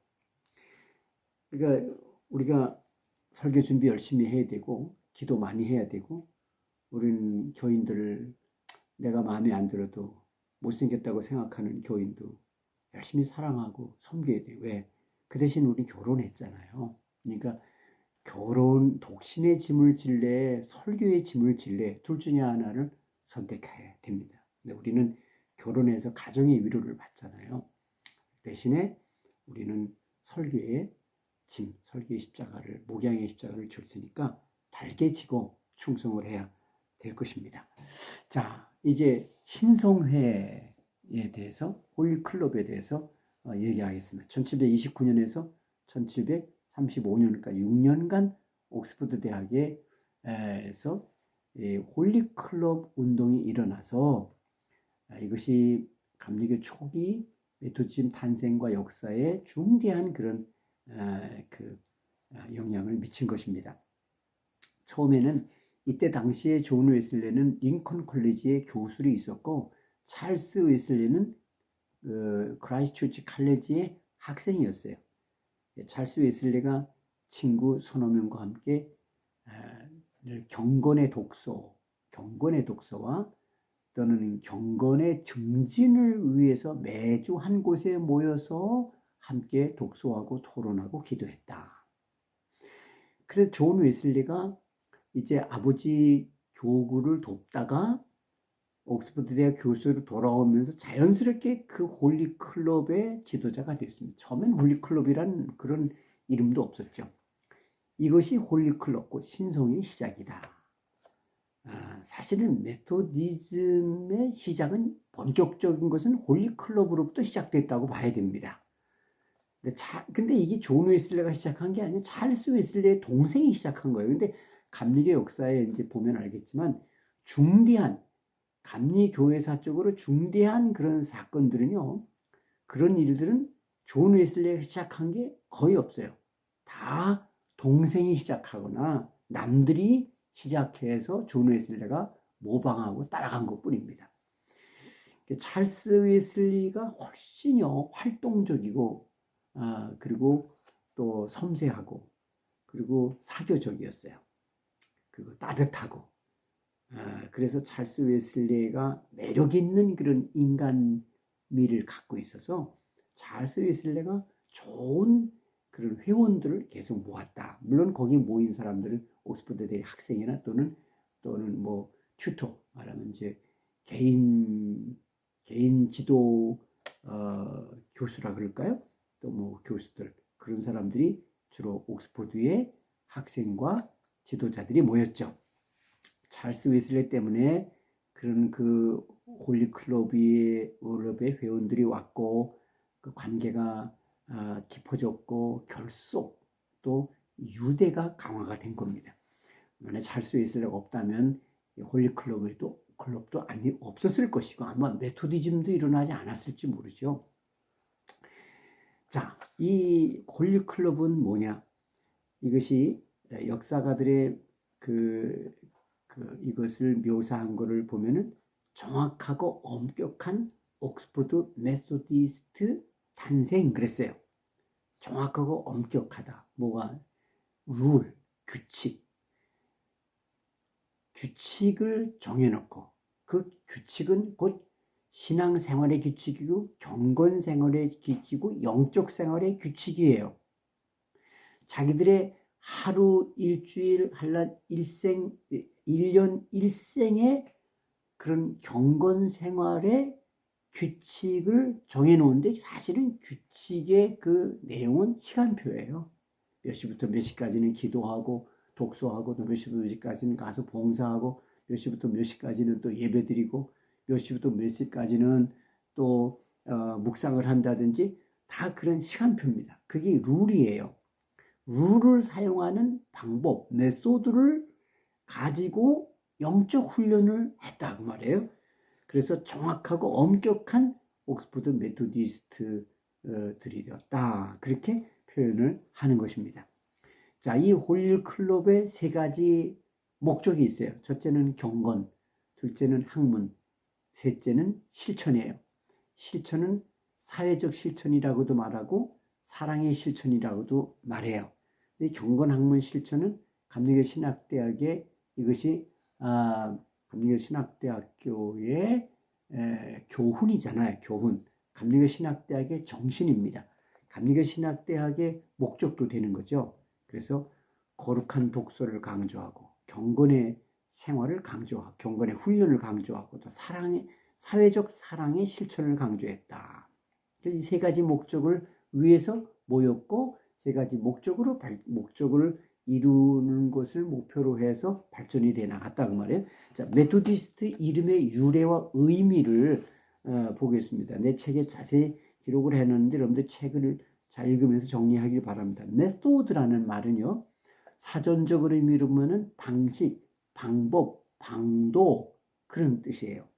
그러니까 우리가 설교 준비 열심히 해야 되고 기도 많이 해야 되고 우리는 교인들을 내가 마음에 안 들어도 못생겼다고 생각하는 교인도 열심히 사랑하고 섬겨야 돼요. 왜? 그 대신 우리 결혼했잖아요. 그러니까 독신의 짐을 질래, 설교의 짐을 질래, 둘 중에 하나를 선택해야 됩니다. 근데 우리는 결혼해서 가정의 위로를 받잖아요. 대신에 우리는 설교의 설교의 십자가를, 목양의 십자가를 줬으니까 달게 지고 충성을 해야 될 것입니다. 자, 이제 신성회에 대해서, 홀리클럽에 대해서 얘기하겠습니다. 1729년에서 1735년까지 6년간 옥스퍼드 대학에서 홀리클럽 운동이 일어나서 이것이 감리교 초기 메토디즘 탄생과 역사에 중대한 그런 영향을 미친 것입니다. 처음에는 이때 당시에 존 웨슬레는 링컨 컬리지의 교수로 있었고 찰스 웨슬레는 크라이스트처치 칼레지의 학생이었어요. 찰스 웨슬레가 친구 서너 명과 함께 경건의 독서와 또는 경건의 증진을 위해서 매주 한 곳에 모여서 함께 독서하고 토론하고 기도했다. 그래서 존 웨슬리가 이제 아버지 교구를 돕다가 옥스퍼드 대학 교수로 돌아오면서 자연스럽게 그 홀리 클럽의 지도자가 됐습니다. 처음엔 홀리 클럽이란 그런 이름도 없었죠. 이것이 홀리 클럽고 신성의 시작이다. 사실은 메토디즘의 시작은 본격적인 것은 홀리 클럽으로부터 시작됐다고 봐야 됩니다. 근데 이게 존 웨슬레가 시작한 게 아니라 찰스 웨슬레의 동생이 시작한 거예요. 근데 감리교 역사에 이제 보면 알겠지만 중대한 감리교회사적으로 중대한 그런 사건들은요, 그런 일들은 존 웨슬레가 시작한 게 거의 없어요. 다 동생이 시작하거나 남들이 시작해서 존 웨슬레가 모방하고 따라간 것 뿐입니다. 찰스 웨슬리가 훨씬요 활동적이고 그리고 또 섬세하고 그리고 사교적이었어요. 그리고 따뜻하고 그래서 찰스 웨슬레가 매력 있는 그런 인간미를 갖고 있어서 찰스 웨슬레가 좋은 그런 회원들을 계속 모았다. 물론 거기 모인 사람들은 옥스퍼드 대학 학생이나 또는 뭐 튜터 말하면 이제 개인 지도 교수라 그럴까요? 또 뭐 교수들 그런 사람들이 주로 옥스퍼드의 학생과 지도자들이 모였죠. 찰스 웨슬리 때문에 그런 그 홀리 클럽의 회원들이 왔고 그 관계가 깊어졌고 결속 또 유대가 강화가 된 겁니다. 만약 찰스 웨슬리가 없다면 홀리 클럽도 아니 없었을 것이고 아마 메토디즘도 일어나지 않았을지 모르죠. 자, 이 홀리 클럽은 뭐냐? 이것이 역사가들의 이것을 묘사한 것을 보면은 정확하고 엄격한 옥스퍼드 메소디스트 탄생 그랬어요. 정확하고 엄격하다. 뭐가 룰, 규칙을 정해놓고 그 규칙은 곧 신앙생활의 규칙이고 경건생활의 규칙이고 영적생활의 규칙이에요. 자기들의 하루, 일주일, 한란, 일생, 1년, 일생의 그런 경건생활의 규칙을 정해놓은데 사실은 규칙의 그 내용은 시간표예요. 몇 시부터 몇 시까지는 기도하고 독서하고 또 몇 시부터 몇 시까지는 가서 봉사하고 몇 시부터 몇 시까지는 또 예배드리고 몇 시부터 몇 시까지는 또 묵상을 한다든지 다 그런 시간표입니다. 그게 룰이에요. 룰을 사용하는 방법, 메소드를 가지고 영적 훈련을 했다 그 말이에요. 그래서 정확하고 엄격한 옥스퍼드 메토디스트들이 되었다. 그렇게 표현을 하는 것입니다. 자, 이 홀리 클럽의 세 가지 목적이 있어요. 첫째는 경건, 둘째는 학문, 셋째는 실천이에요. 실천은 사회적 실천이라고도 말하고 사랑의 실천이라고도 말해요. 이 경건학문 실천은 감리교 신학대학의 이것이 감리교 신학대학교의 교훈이잖아요. 교훈. 감리교 신학대학의 정신입니다. 감리교 신학대학의 목적도 되는 거죠. 그래서 거룩한 독서를 강조하고 경건의 생활을 강조하고 경건의 훈련을 강조하고 또 사회적 사랑의 실천을 강조했다. 이 세 가지 목적을 위해서 모였고 세 가지 목적을 이루는 것을 목표로 해서 발전이 돼 나갔다 그 말이에요. 자, 메토디스트 이름의 유래와 의미를 보겠습니다. 내 책에 자세히 기록을 해놨는데 여러분들 책을 잘 읽으면서 정리하길 바랍니다. 메소드라는 말은요, 사전적 의미로 보면은 방식, 방법, 방도 그런 뜻이에요.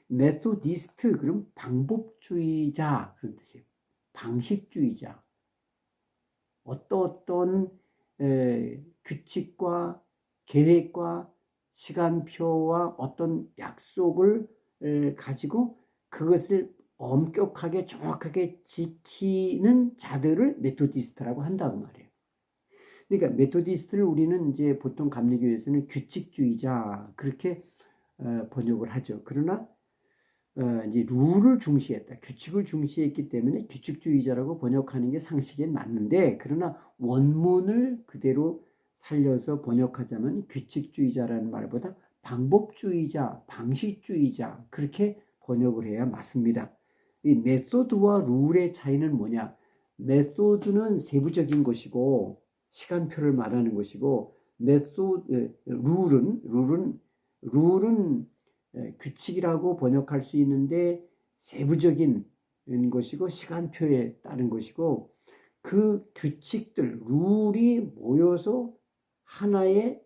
메소디스트 그럼 방법주의자 그런 뜻이에요. 방식주의자. 어떤 규칙과 계획과 시간표와 어떤 약속을 가지고 그것을 엄격하게 정확하게 지키는 자들을 메토디스트라고 한다고 말이에요. 그러니까 메토디스트를 우리는 이제 보통 감리교에서는 규칙주의자 그렇게 번역을 하죠. 그러나 이제 룰을 중시했다. 규칙을 중시했기 때문에 규칙주의자라고 번역하는 게 상식에 맞는데 그러나 원문을 그대로 살려서 번역하자면 규칙주의자라는 말보다 방법주의자, 방식주의자 그렇게 번역을 해야 맞습니다. 이 메소드와 룰의 차이는 뭐냐? 메소드는 세부적인 것이고 시간표를 말하는 것이고 룰은 규칙이라고 번역할 수 있는데 세부적인 것이고 시간표에 따른 것이고 그 규칙들, 룰이 모여서 하나의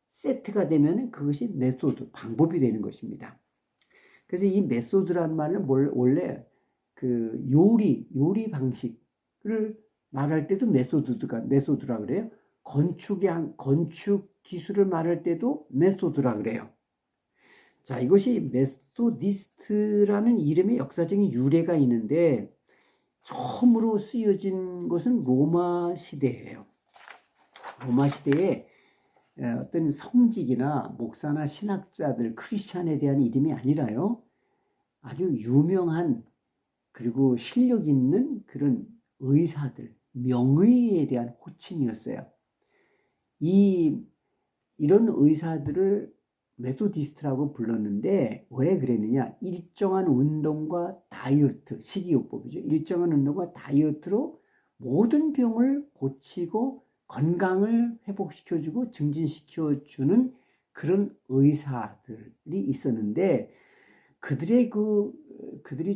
세트가 되면 그것이 메소드, 방법이 되는 것입니다. 그래서 이 메소드라는 말은 원래 그 요리 방식을 말할 때도 메소드라 그래요. 건축 기술을 말할 때도 메소드라 그래요. 자, 이것이 메소디스트라는 이름의 역사적인 유래가 있는데 처음으로 쓰여진 것은 로마 시대예요. 로마 시대에 어떤 성직이나 목사나 신학자들, 크리스찬에 대한 이름이 아니라요. 아주 유명한 그리고 실력 있는 그런 의사들, 명의에 대한 호칭이었어요. 이런 의사들을 메소디스트라고 불렀는데 왜 그랬느냐? 일정한 운동과 다이어트, 식이요법이죠. 일정한 운동과 다이어트로 모든 병을 고치고 건강을 회복시켜주고 증진시켜주는 그런 의사들이 있었는데 그들이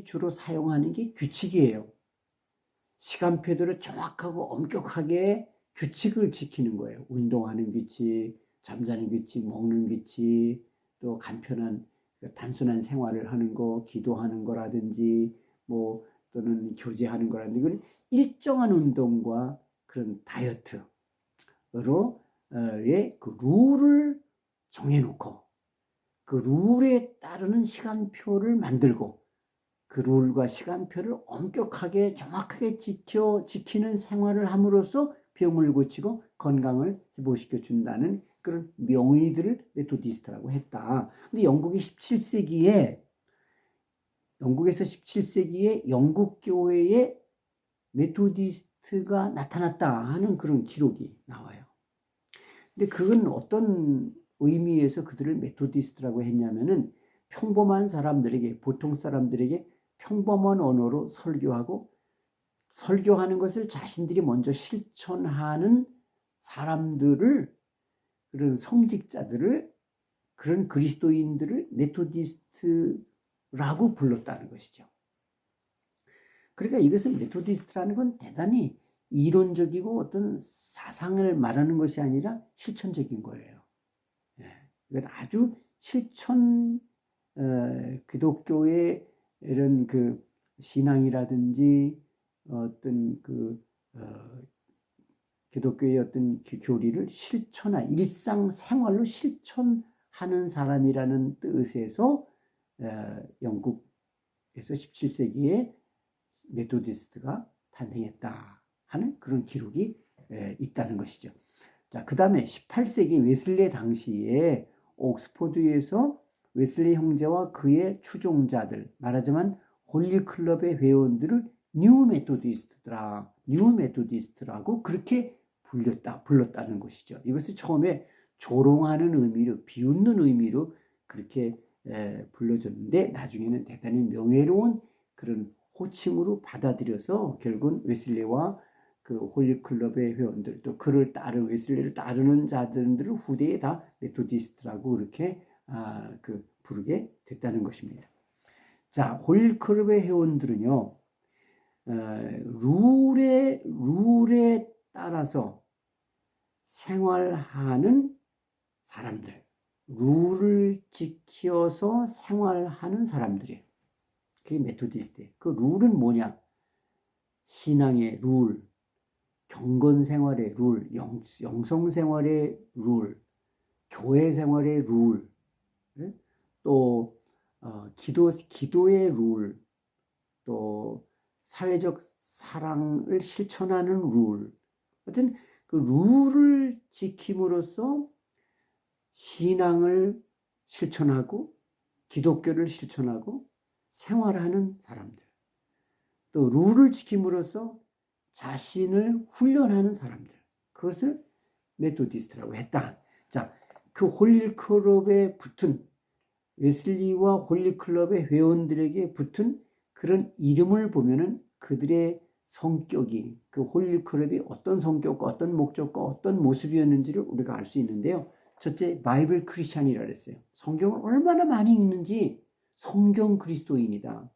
주로 사용하는 게 규칙이에요. 시간표대로 정확하고 엄격하게 규칙을 지키는 거예요. 운동하는 규칙, 잠자는 규칙, 먹는 규칙, 또 간편한 단순한 생활을 하는 거, 기도하는 거라든지 뭐 또는 교제하는 거라든지 일정한 운동과 그런 다이어트로 그 룰을 정해놓고 그 룰에 따르는 시간표를 만들고 그 룰과 시간표를 엄격하게 정확하게 지키는 생활을 함으로써 병을 고치고 건강을 회복시켜 준다는 그런 명의들을 메소디스트라고 했다. 근데 영국에서 17세기에 영국 교회에 메소디스트가 나타났다 하는 그런 기록이 나와요. 근데 그건 어떤 의미에서 그들을 메소디스트라고 했냐면은 평범한 사람들에게, 보통 사람들에게 평범한 언어로 설교하는 것을 자신들이 먼저 실천하는 사람들을, 그런 성직자들을, 그런 그리스도인들을 메소디스트라고 불렀다는 것이죠. 그러니까 이것은 메소디스트라는 건 대단히 이론적이고 어떤 사상을 말하는 것이 아니라 실천적인 거예요. 이건 아주 기독교의 이런 그 신앙이라든지 어떤 기독교의 어떤 교리를 일상생활로 실천하는 사람이라는 뜻에서 영국에서 17세기에 메소디스트가 탄생했다 하는 그런 기록이 있다는 것이죠. 자, 그 다음에 18세기 웨슬리 당시에 옥스퍼드에서 웨슬리 형제와 그의 추종자들, 말하자면 홀리클럽의 회원들을 뉴 메소디스트라고 그렇게 불렀다는 것이죠. 이것을 처음에 조롱하는 의미로, 비웃는 의미로 그렇게 불러줬는데 나중에는 대단히 명예로운 그런 호칭으로 받아들여서 결국은 웨슬리와 그 홀리클럽의 회원들, 또 그를 따르는 웨슬리를 따르는 자들을 후대에 다 메소디스트라고 그렇게 부르게 됐다는 것입니다. 자, 홀리클럽의 회원들은요, 룰에 따라서 생활하는 사람들, 룰을 지켜서 생활하는 생활하는 그게 메소디스트예요. 그 룰은 뭐냐? 신앙의 룰, 경건 생활의 룰, 영성 생활의 룰, 교회 생활의 룰, 또 기도의 룰, 또 사회적 사랑을 실천하는 룰. 어떤 그 룰을 지킴으로써 신앙을 실천하고 기독교를 실천하고 생활하는 사람들. 또 룰을 지킴으로써 자신을 훈련하는 사람들. 그것을 메토디스트라고 했다. 자, 그 홀리클럽에 붙은 웨슬리와 홀리클럽의 회원들에게 붙은 그런 이름을 보면은 그들의 성격이 그 홀리클럽이 어떤 성격과 어떤 목적과 어떤 모습이었는지를 우리가 알 수 있는데요. 첫째, 바이블 크리스찬이라 그랬어요. 성경을 얼마나 많이 읽는지 성경 그리스도인이다.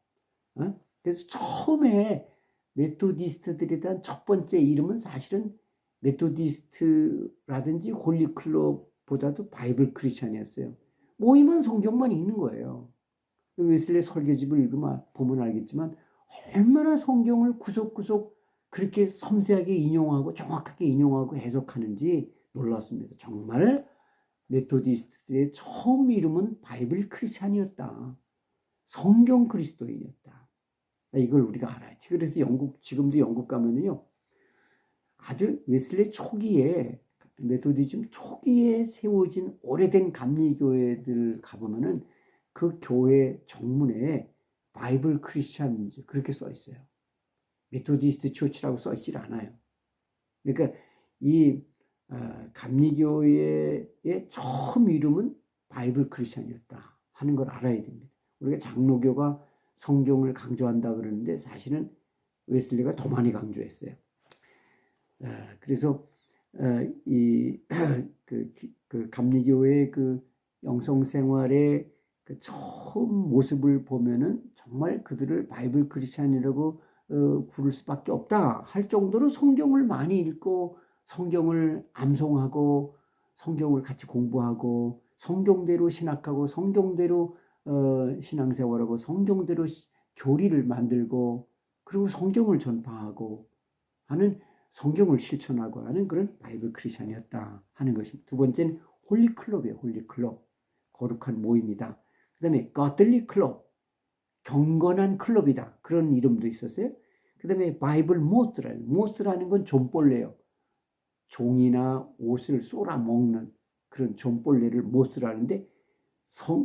그래서 처음에 메토디스트들에 대한 첫 번째 이름은 사실은 메토디스트라든지 홀리클럽보다도 바이블 크리스찬이었어요. 모이면 성경만 읽는 거예요. 웨슬리 설교집을 읽으면 보면 알겠지만 얼마나 성경을 구석구석 그렇게 섬세하게 인용하고 정확하게 인용하고 해석하는지 놀랐습니다. 정말 메토디스트들의 처음 이름은 바이블 크리스찬이었다. 성경 그리스도인이었다. 이걸 우리가 알아야지. 그래서 지금도 영국 가면은요, 아주 웨슬리 초기에, 메토디즘 초기에 세워진 오래된 감리교회들 가보면은 그 교회 정문에 바이블 크리스찬 그렇게 써 있어요. 메토디스트 처치라고 써 있질 않아요. 그러니까 이 감리교회의 처음 이름은 바이블 크리스찬이었다 하는 걸 알아야 됩니다. 우리가 장로교가 성경을 강조한다 그러는데 사실은 웨슬리가 더 많이 강조했어요. 그래서 그 감리교회의 그 영성생활의 그 처음 모습을 보면은 정말 그들을 바이블 크리스찬이라고 부를 수밖에 없다 할 정도로 성경을 많이 읽고 성경을 암송하고 성경을 같이 공부하고 성경대로 신학하고 성경대로 신앙생활하고 성경대로 교리를 만들고 그리고 성경을 전파하고 하는 성경을 실천하고 하는 그런 바이블 크리스찬이었다 하는 것입니다. 두 번째는 홀리클럽이에요. 홀리클럽. 거룩한 모임이다. 그 다음에 거들리 클럽. 경건한 클럽이다. 그런 이름도 있었어요. 그 다음에 바이블 모스라는 건 좀벌레예요. 종이나 옷을 쏘라 먹는 그런 좀벌레를 모스라는데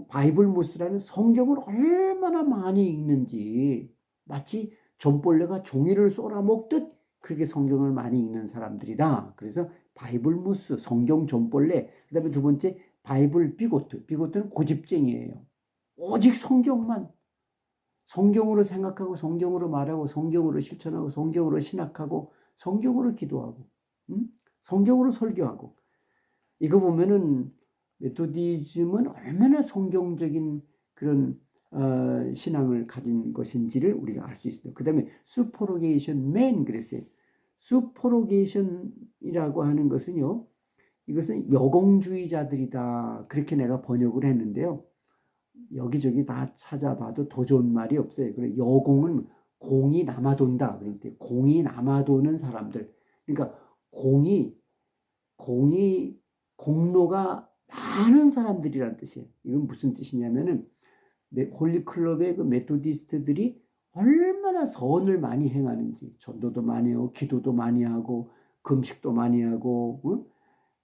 바이블 모스라는 성경을 얼마나 많이 읽는지 마치 좀벌레가 종이를 쏘라 먹듯 그렇게 성경을 많이 읽는 사람들이다. 그래서 바이블 모스, 성경 좀벌레. 그 다음에 두 번째 바이블 비고트. 비고트는 고집쟁이에요. 오직 성경만 성경으로 생각하고 성경으로 말하고 성경으로 실천하고 성경으로 신학하고 성경으로 기도하고 성경으로 설교하고 이거 보면은 메토디즘은 얼마나 성경적인 그런 신앙을 가진 것인지를 우리가 알 수 있어요. 그 다음에 수포로게이션 맨 그랬어요. 수포로게이션이라고 하는 것은요. 이것은 여공주의자들이다. 그렇게 내가 번역을 했는데요. 여기저기 다 찾아봐도 더 좋은 말이 없어요. 그래 여공은 공이 남아돈다. 그런데 공이 남아도는 사람들. 그러니까 공로가 많은 사람들이란 뜻이에요. 이건 무슨 뜻이냐면은 홀리클럽의 그 메토디스트들이 얼마나 선을 많이 행하는지 전도도 많이 하고 기도도 많이 하고 금식도 많이 하고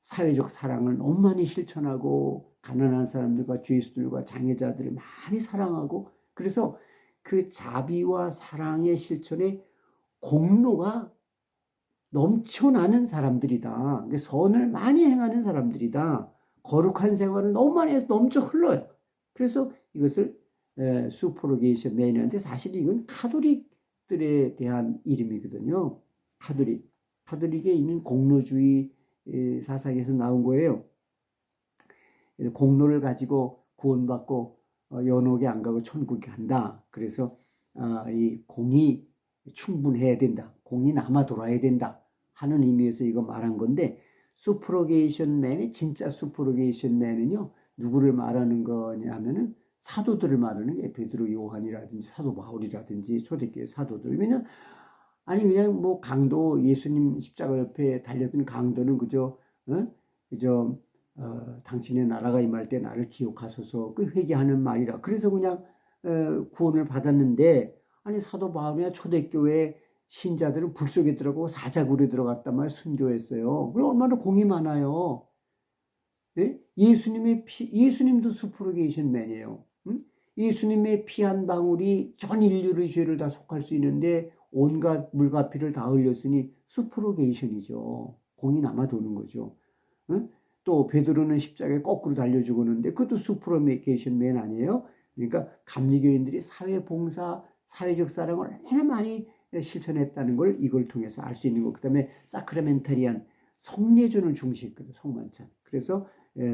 사회적 사랑을 너무 많이 실천하고 가난한 사람들과 죄수들과 장애자들을 많이 사랑하고 그래서 그 자비와 사랑의 실천에 공로가 넘쳐나는 사람들이다. 선을 많이 행하는 사람들이다. 거룩한 생활을 너무 많이 해서 넘쳐 흘러요. 그래서 이것을 수포로게이션 매니아인데 사실 이건 카톨릭들에 대한 이름이거든요. 카톨릭에 있는 공로주의 사상에서 나온 거예요. 공로를 가지고 구원받고 연옥에 안 가고 천국에 간다. 그래서 이 공이 충분해야 된다. 공이 남아 돌아야 된다. 하는 의미에서 이거 말한 건데 수프로게이션 맨의 진짜 수프로게이션 맨은요. 누구를 말하는 거냐면은 사도들을 말하는 게 베드로 요한이라든지 사도 바울이라든지 초대교회 사도들. 왜냐 그냥 뭐 강도 예수님 십자가 옆에 달렸던 강도는 그저 당신의 나라가 임할 때 나를 기억하소서 그 회개하는 말이라. 그래서 그냥 구원을 받았는데 사도 바울이나 초대교회 신자들은 불 속에 들어가고 사자굴에 들어갔단 말 순교했어요. 그럼 얼마나 공이 많아요. 네? 예수님도 수프로게이션 맨이에요. 예수님의 피 한 방울이 전 인류의 죄를 다 속할 수 있는데 온갖 물과 피를 다 흘렸으니 수프로게이션이죠. 공이 남아 도는 거죠. 응? 또 베드로는 십자가에 거꾸로 달려 죽었는데 그것도 수프로메이케이션 맨 아니에요? 그러니까 감리교인들이 사회봉사, 사회적 사랑을 얼마나 많이 실천했다는 걸 이걸 통해서 알 수 있는 거. 그다음에 사크라멘타리안 성례전을 중시했거든, 성만찬. 그래서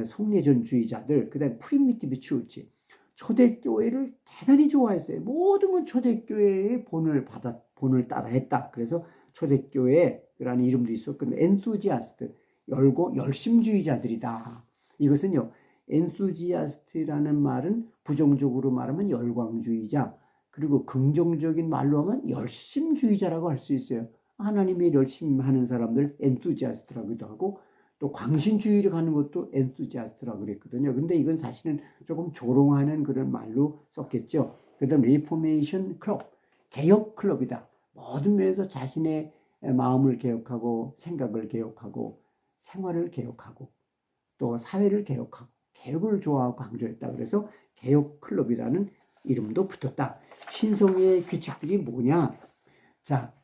성례전주의자들, 그다음에 프리미티브 치우치, 초대교회를 대단히 좋아했어요. 모든 건 초대교회의 본을 따라했다. 그래서 초대교회라는 이름도 있었고, 엔투지아스트, 열심주의자들이다. 이것은요, 엔투지아스트라는 말은 부정적으로 말하면 열광주의자, 그리고 긍정적인 말로 하면 열심주의자라고 할 수 있어요. 하나님의 열심히 하는 사람들 엔투지아스트라고도 하고, 또 광신주의를 가는 것도 엔투지아스트라고 그랬거든요. 근데 이건 사실은 조금 조롱하는 그런 말로 썼겠죠. 그다음 리포메이션 클럽, 개혁 클럽이다. 모든 면에서 자신의 마음을 개혁하고 생각을 개혁하고 생활을 개혁하고 또 사회를 개혁하고 개혁을 좋아하고 강조했다. 그래서 개혁 클럽이라는 이름도 붙었다. 신성의 규칙들이 뭐냐? 자,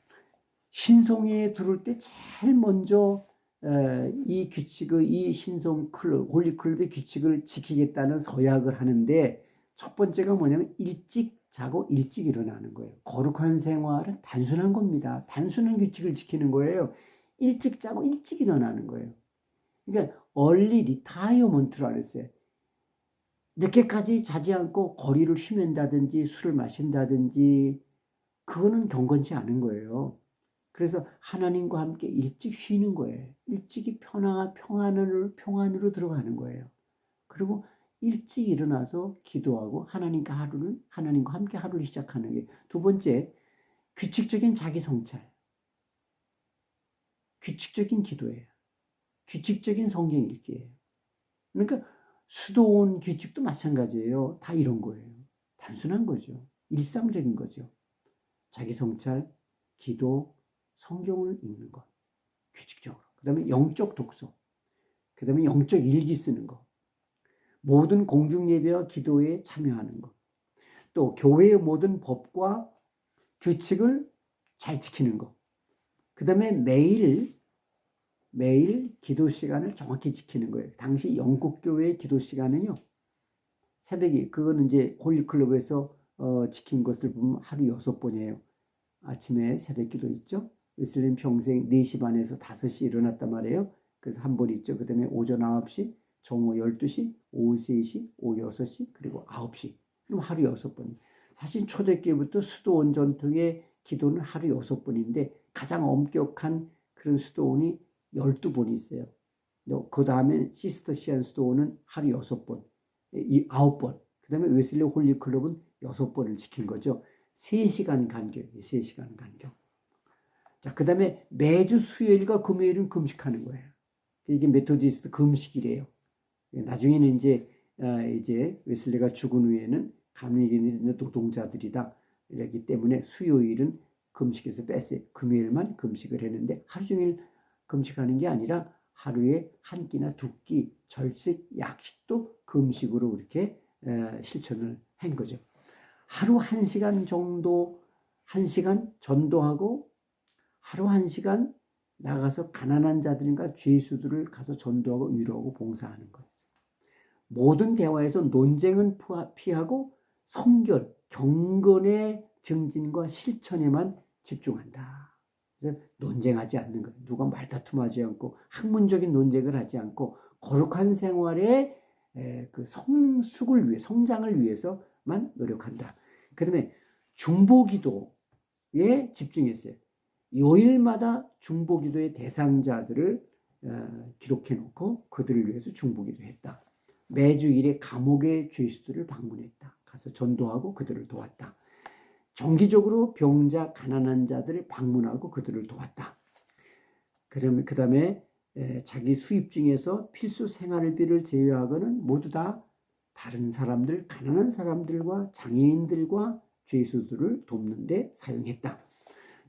신성에 들어올 때 제일 먼저 이 규칙을, 이 신성 클럽, 홀리 클럽의 규칙을 지키겠다는 서약을 하는데 첫 번째가 뭐냐면 일찍 자고 일찍 일어나는 거예요. 거룩한 생활은 단순한 겁니다. 단순한 규칙을 지키는 거예요. 일찍 자고 일찍 일어나는 거예요. 그러니까 얼리 리타이어먼트라고 했어요. 늦게까지 자지 않고 거리를 휘맨다든지 술을 마신다든지 그거는 경건치 않은 거예요. 그래서 하나님과 함께 일찍 쉬는 거예요. 일찍이 평안으로 들어가는 거예요. 그리고 일찍 일어나서 기도하고 하나님과 함께 하루를 시작하는 게 두 번째, 규칙적인 자기 성찰, 규칙적인 기도예요. 규칙적인 성경 읽기예요. 그러니까 수도원 규칙도 마찬가지예요. 다 이런 거예요. 단순한 거죠. 일상적인 거죠. 자기 성찰, 기도, 성경을 읽는 것. 규칙적으로. 그 다음에 영적 독서. 그 다음에 영적 일기 쓰는 것. 모든 공중예배와 기도에 참여하는 것. 또 교회의 모든 법과 규칙을 잘 지키는 것. 그 다음에 매일 기도 시간을 정확히 지키는 거예요. 당시 영국교회의 기도 시간은요, 새벽에, 그거는 이제 홀리클럽에서 지킨 것을 보면 하루 6번이에요. 아침에 새벽 기도 있죠. 웨슬리는 평생 4시 반에서 5시 일어났단 말이에요. 그래서 한 번 있죠. 그 다음에 오전 9시, 정오 12시, 오후 3시, 오후 6시, 그리고 9시. 그럼 하루 6번. 사실 초대교회부터 수도원 전통의 기도는 하루 6번인데 가장 엄격한 그런 수도원이 12번이 있어요. 그 다음에 시스터시안 수도원은 하루 6번, 9번. 그 다음에 웨슬리 홀리클럽은 6번을 지킨 거죠. 3시간 간격이에요. 3시간 간격. 자, 그 다음에 매주 수요일과 금요일은 금식하는 거예요. 이게 메토디스트 금식이래요. 나중에는 이제 웨슬리가 죽은 후에는 감리교인들이 노동자들이다. 이렇기 때문에 수요일은 금식에서 뺐어요. 금요일만 금식을 했는데 하루 종일 금식하는 게 아니라 하루에 한 끼나 두 끼 절식, 약식도 금식으로 이렇게 실천을 한 거죠. 하루 1시간 정도, 1시간 전도하고 하루 1시간 나가서 가난한 자들과 죄수들을 가서 전도하고 위로하고 봉사하는 거예요. 모든 대화에서 논쟁은 피하고 성결, 경건의 증진과 실천에만 집중한다. 그래서 논쟁하지 않는 거예요. 누가 말다툼하지 않고 학문적인 논쟁을 하지 않고 거룩한 생활의 그 성숙을 위해, 성장을 위해서만 노력한다. 그 다음에 중보기도에 집중했어요. 요일마다 중보기도의 대상자들을 기록해 놓고 그들을 위해서 중보기도했다. 매주 일에 감옥의 죄수들을 방문했다. 가서 전도하고 그들을 도왔다. 정기적으로 병자, 가난한 자들을 방문하고 그들을 도왔다. 그 다음에 자기 수입 중에서 필수 생활비를 제외하고는 모두 다 다른 사람들, 가난한 사람들과 장애인들과 죄수들을 돕는 데 사용했다.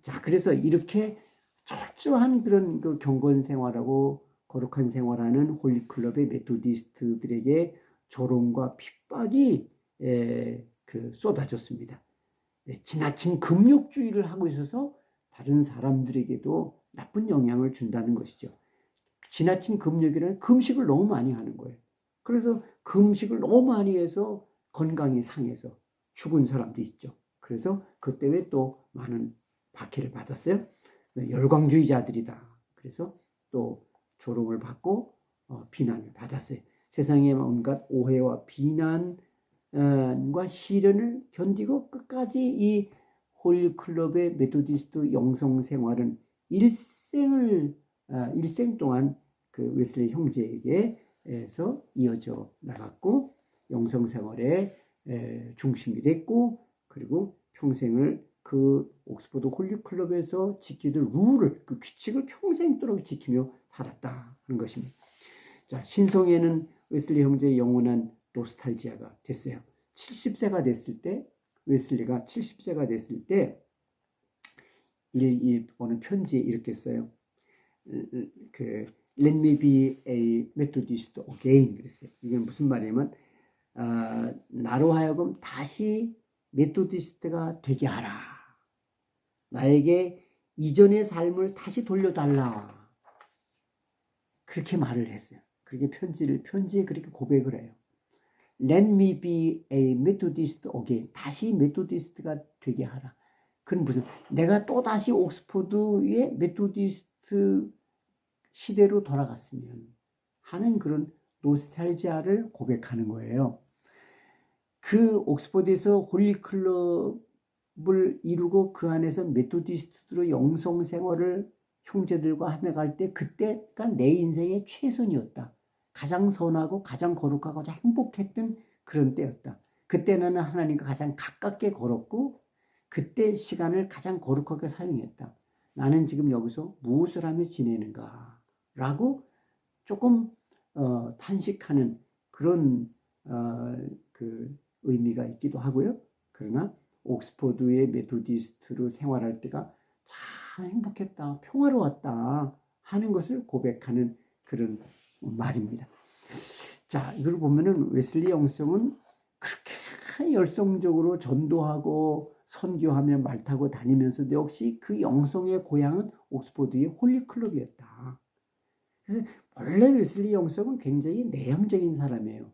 자, 그래서 이렇게 철저한 그런 그 경건 생활하고 거룩한 생활하는 홀리클럽의 메토디스트들에게 조롱과 핍박이 쏟아졌습니다. 지나친 금욕주의를 하고 있어서 다른 사람들에게도 나쁜 영향을 준다는 것이죠. 지나친 금욕이라는 금식을 너무 많이 하는 거예요. 그래서 금식을 너무 많이 해서 건강이 상해서 죽은 사람도 있죠. 그래서 그 때문에 또 많은 박해를 받았어요. 열광주의자들이다. 그래서 또 조롱을 받고 비난을 받았어요. 세상의 온갖 오해와 비난과 시련을 견디고 끝까지 이 홀리클럽의 메토디스트 영성 생활은 일생 동안 그 웨슬리 형제에게서 이어져 나갔고 영성 생활의 중심이 됐고 그리고 평생을 그 옥스퍼드 홀리클럽에서 지키던 룰을 그 규칙을 평생도록 지키며 살았다 하는 것입니다. 자, 신성에는 웨슬리 형제의 영원한 노스탈지아가 됐어요. 70세가 됐을 때 웨슬리가 70세가 됐을 때 어느 편지에 이렇게 써요. Let me be a Methodist again 그랬어요. 이게 무슨 말이냐면 나로 하여금 다시 메토디스트가 되게 하라. 나에게 이전의 삶을 다시 돌려달라. 그렇게 말을 했어요. 그렇게 편지에 그렇게 고백을 해요. Let me be a Methodist again. 다시 메토디스트가 되게 하라. 그건 무슨 내가 또 다시 옥스퍼드의 메토디스트 시대로 돌아갔으면 하는 그런 노스탈지아를 고백하는 거예요. 그 옥스퍼드에서 홀리클럽을 이루고 그 안에서 메토디스트로 영성 생활을 형제들과 함께 갈 때 그때가 내 인생의 최선이었다. 가장 선하고 가장 거룩하고 가장 행복했던 그런 때였다. 그때 나는 하나님과 가장 가깝게 걸었고 그때 시간을 가장 거룩하게 사용했다. 나는 지금 여기서 무엇을 하며 지내는가 라고 조금 탄식하는 그런 그 의미가 있기도 하고요. 그러나 옥스퍼드의 메토디스트로 생활할 때가 참 행복했다, 평화로웠다 하는 것을 고백하는 그런 말입니다. 자, 이걸 보면은 웨슬리 영성은 그렇게 열성적으로 전도하고 선교하며 말 타고 다니면서도 역시 그 영성의 고향은 옥스퍼드의 홀리클럽이었다. 그래서 원래 웨슬리 영성은 굉장히 내향적인 사람이에요.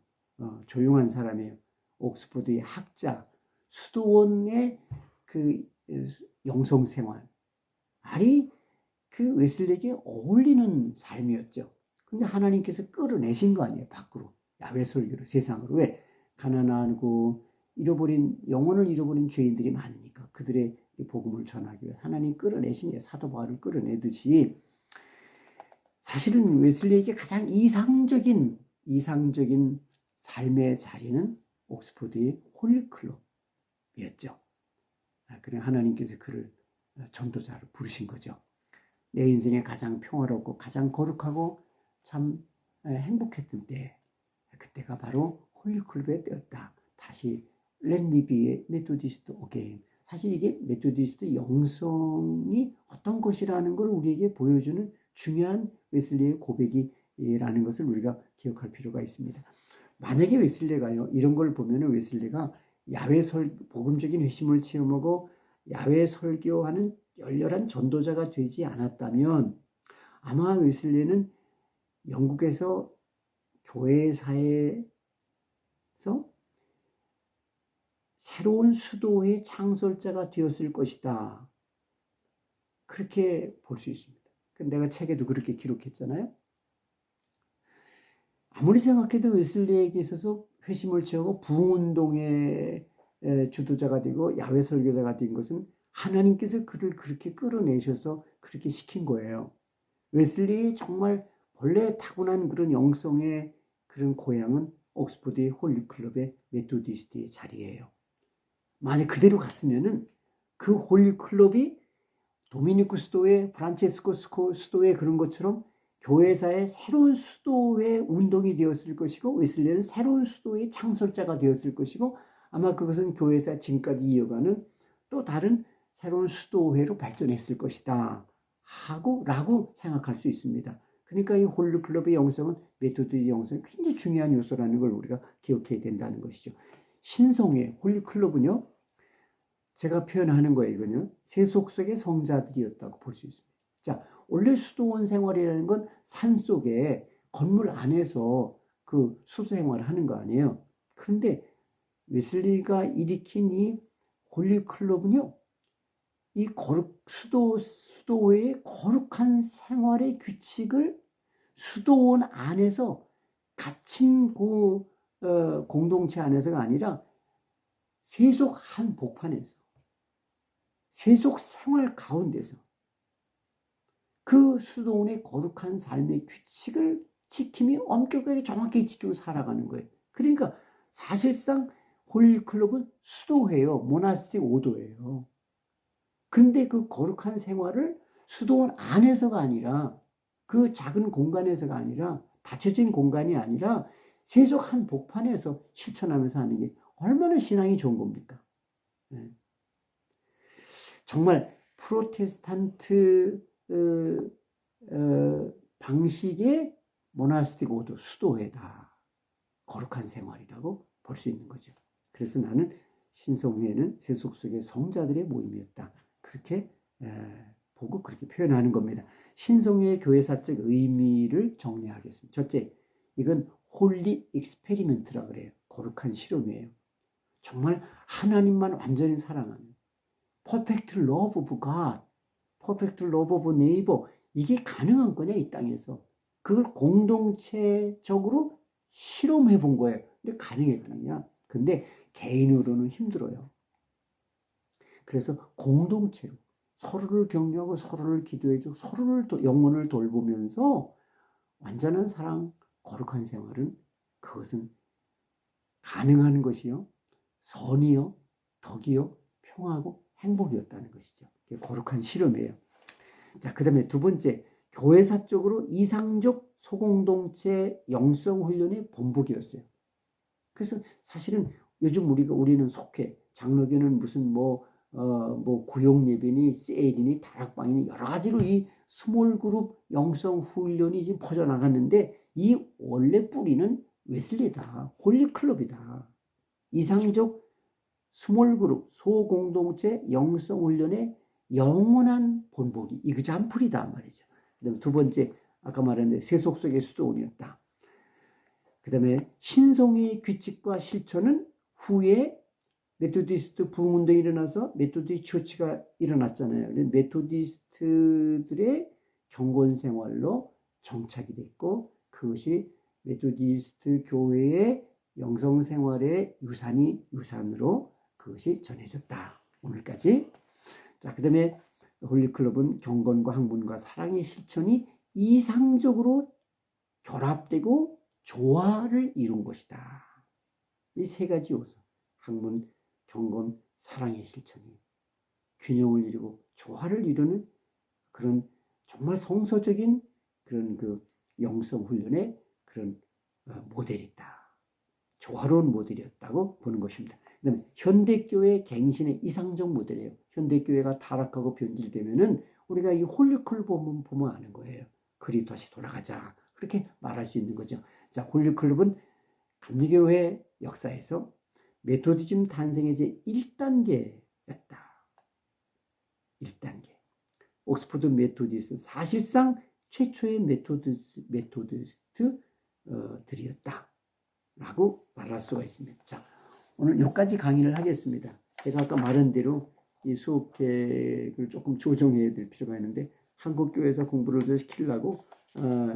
조용한 사람이에요. 옥스퍼드의 학자, 수도원의 그 영성 생활, 그 웨슬리에게 어울리는 삶이었죠. 근데 하나님께서 끌어내신 거 아니에요, 밖으로. 야외 설교로, 세상으로. 왜? 가난하고 영혼을 잃어버린 죄인들이 많으니까 그들의 복음을 전하기 위해 하나님 끌어내신 거예요. 사도 바울을 끌어내듯이 사실은 웨슬리에게 가장 이상적인 삶의 자리는 옥스퍼드의 홀리클럽이었죠. 그래 하나님께서 그를 전도자로 부르신 거죠. 내 인생에 가장 평화롭고 가장 거룩하고 참 행복했던 때, 그때가 바로 홀리클럽의 때였다. 다시 Let me be a Methodist again. 사실 이게 메토디스트 영성이 어떤 것이라는 걸 우리에게 보여주는 중요한 웨슬리의 고백이라는 것을 우리가 기억할 필요가 있습니다. 만약에 웨슬리가요, 이런 걸 보면 웨슬리가 복음적인 회심을 체험하고 야외 설교하는 열렬한 전도자가 되지 않았다면 아마 웨슬리는 영국에서 교회사에서 새로운 수도의 창설자가 되었을 것이다. 그렇게 볼 수 있습니다. 내가 책에도 그렇게 기록했잖아요. 아무리 생각해도 웨슬리에게 있어서 회심을 채우고 부흥운동의 주도자가 되고 야외 설교자가 된 것은 하나님께서 그를 그렇게 끌어내셔서 그렇게 시킨 거예요. 웨슬리의 정말 원래 타고난 그런 영성의 그런 고향은 옥스퍼드의 홀리클럽의 메토디스트의 자리예요. 만약 그대로 갔으면은 그 홀리클럽이 도미니쿠 수도의 프란체스코 수도의 그런 것처럼 교회사의 새로운 수도의 운동이 되었을 것이고 웨슬리는 새로운 수도의 창설자가 되었을 것이고 아마 그것은 교회사 지금까지 이어가는 또 다른 새로운 수도회로 발전했을 것이다 라고 생각할 수 있습니다. 그러니까 이 홀리클럽의 영성은 메토드의 영성이 굉장히 중요한 요소라는 걸 우리가 기억해야 된다는 것이죠. 신성의 홀리클럽은요, 제가 표현하는 거예요. 이건요, 세속 속의 성자들이었다고 볼 수 있습니다. 자, 원래 수도원 생활이라는 건 산속에 건물 안에서 그 수도 생활을 하는 거 아니에요. 그런데 웨슬리가 일으킨 이 홀리클럽은요, 이 수도의 거룩한 생활의 규칙을 수도원 안에서 갇힌 공동체 안에서가 아니라 세속 한복판에서, 세속 생활 가운데서 그 수도원의 거룩한 삶의 규칙을 지킴이 엄격하게 정확히 지키고 살아가는 거예요. 그러니까 사실상 홀클럽은 수도회요. 모나스틱 오도예요. 근데 그 거룩한 생활을 수도원 안에서가 아니라 그 작은 공간에서가 아니라 닫혀진 공간이 아니라 세속 한 복판에서 실천하면서 하는 게 얼마나 신앙이 좋은 겁니까? 네. 정말 프로테스탄트 방식의 모나스틱 오도 수도회다. 거룩한 생활이라고 볼 수 있는 거죠. 그래서 나는 신성회는 세속 속의 성자들의 모임이었다. 그렇게 보고 그렇게 표현하는 겁니다. 신성회의 교회사적 의미를 정리하겠습니다. 첫째, 이건 홀리 익스페리먼트라 그래요. 거룩한 실험이에요. 정말 하나님만 완전히 사랑하는 퍼펙트 러브 오브 갓, 퍼펙트 러브 오브 네이버, 이게 가능한 거냐 이 땅에서. 그걸 공동체적으로 실험해 본 거예요. 근데 가능했느냐? 근데 개인으로는 힘들어요. 그래서 공동체로 서로를 격려하고 서로를 기도해주고 서로를 영혼을 돌보면서 완전한 사랑, 거룩한 생활은 그것은 가능한 것이요. 선이요, 덕이요, 평화고 행복이었다는 것이죠. 거룩한 실험이에요. 자, 그 다음에 두 번째, 교회사적으로 이상적 소공동체 영성 훈련의 본보기였어요. 그래서 사실은 요즘 우리는 속회, 장로교는 무슨 구역 예배니 세일이니 다락방이니 여러 가지로 이 스몰 그룹 영성 훈련이 지금 퍼져나갔는데 이 원래 뿌리는 웨슬리다. 홀리클럽이다. 이상적 스몰 그룹 소공동체 영성 훈련의 영원한 본보기, 이거 잠풀이다 말이죠. 그다음에 두 번째, 아까 말했는데 세속 속의 수도원이었다. 그 다음에 신성의 규칙과 실천은 후에 메토디스트 부흥운동이 일어나서 메토디스트 처치가 일어났잖아요. 메토디스트들의 경건 생활로 정착이 됐고 그것이 메토디스트 교회의 영성 생활의 유산으로 그것이 전해졌다. 오늘까지. 자, 그 다음에 홀리클럽은 경건과 학문과 사랑의 실천이 이상적으로 결합되고 조화를 이룬 것이다. 이 세 가지 요소, 학문, 경건, 사랑의 실천이 균형을 이루고 조화를 이루는 그런 정말 성서적인 그런 그 영성 훈련의 그런 모델이다. 조화로운 모델이었다고 보는 것입니다. 그다음에 현대교회 갱신의 이상적 모델이에요. 현대교회가 타락하고 변질되면은 우리가 이 홀리클럽 보면 아는 거예요. 그리 다시 돌아가자. 그렇게 말할 수 있는 거죠. 자, 홀리클럽은 감리교회 역사에서 메토디즘 탄생의 제 1단계였다. 1단계. 옥스퍼드 메토디스트 사실상 최초의 메토디스트들이었다. 라고 말할 수가 있습니다. 자, 오늘 여기까지 강의를 하겠습니다. 제가 아까 말한 대로 이 수업 계획을 조금 조정해야 될 필요가 있는데 한국교회에서 공부를 더 시키려고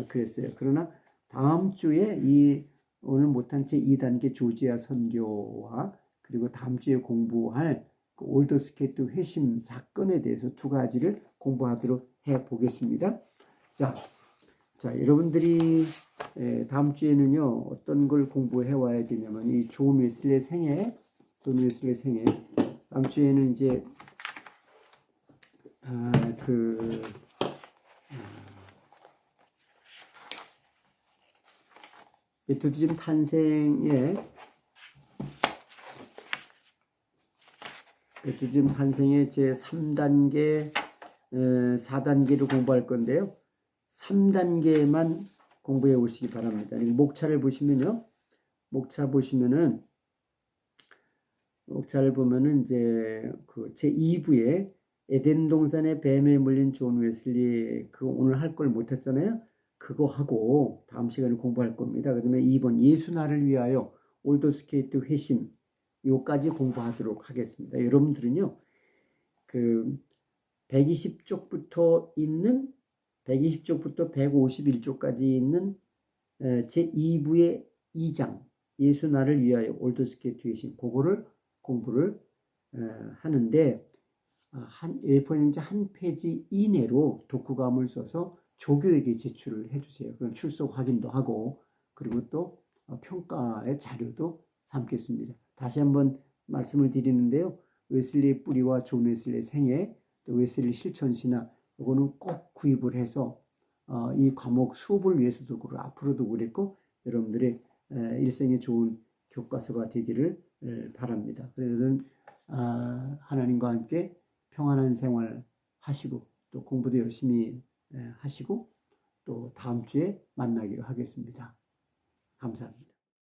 그랬어요. 그러나 다음 주에 이 오늘 못한 채 2단계 조지아 선교와 그리고 다음 주에 공부할 그 올더스케이트 회심 사건에 대해서 두 가지를 공부하도록 해보겠습니다. 자, 여러분들이 다음 주에는요 어떤 걸 공부해 와야 되냐면 이 존 웨슬리의 생애, 다음 주에는 이제 메토디즘 탄생의 제 3단계, 4단계를 공부할 건데요. 3단계만 공부해 오시기 바랍니다. 목차를 보시면요. 목차를 보면은 이제 그 제 2부에 에덴 동산에 뱀에 물린 존 웨슬리 그 오늘 할 걸 못했잖아요. 그거 하고 다음 시간에 공부할 겁니다. 그다음에 2번 예수 나를 위하여 올더스케이트 회심 요까지 공부하도록 하겠습니다. 여러분들은요. 그 120쪽부터 있는 120쪽부터 151쪽까지 있는 제 2부의 2장 예수 나를 위하여 올더스케이트 회심 그거를 공부를 하는데 한 A4 이제 한 페이지 이내로 독후감을 써서 조교에게 제출을 해주세요. 그럼 출석 확인도 하고 그리고 또 평가의 자료도 삼겠습니다. 다시 한번 말씀을 드리는데요. 웨슬리의 뿌리와 존 웨슬리의 생애, 또 웨슬리 실천시나 이거는 꼭 구입을 해서 이 과목 수업을 위해서도 그렇고 앞으로도 그랬고 여러분들의 일생에 좋은 교과서가 되기를 바랍니다. 그래서 하나님과 함께 평안한 생활 하시고 또 공부도 열심히 하시고 또 다음 주에 만나기로 하겠습니다. 감사합니다.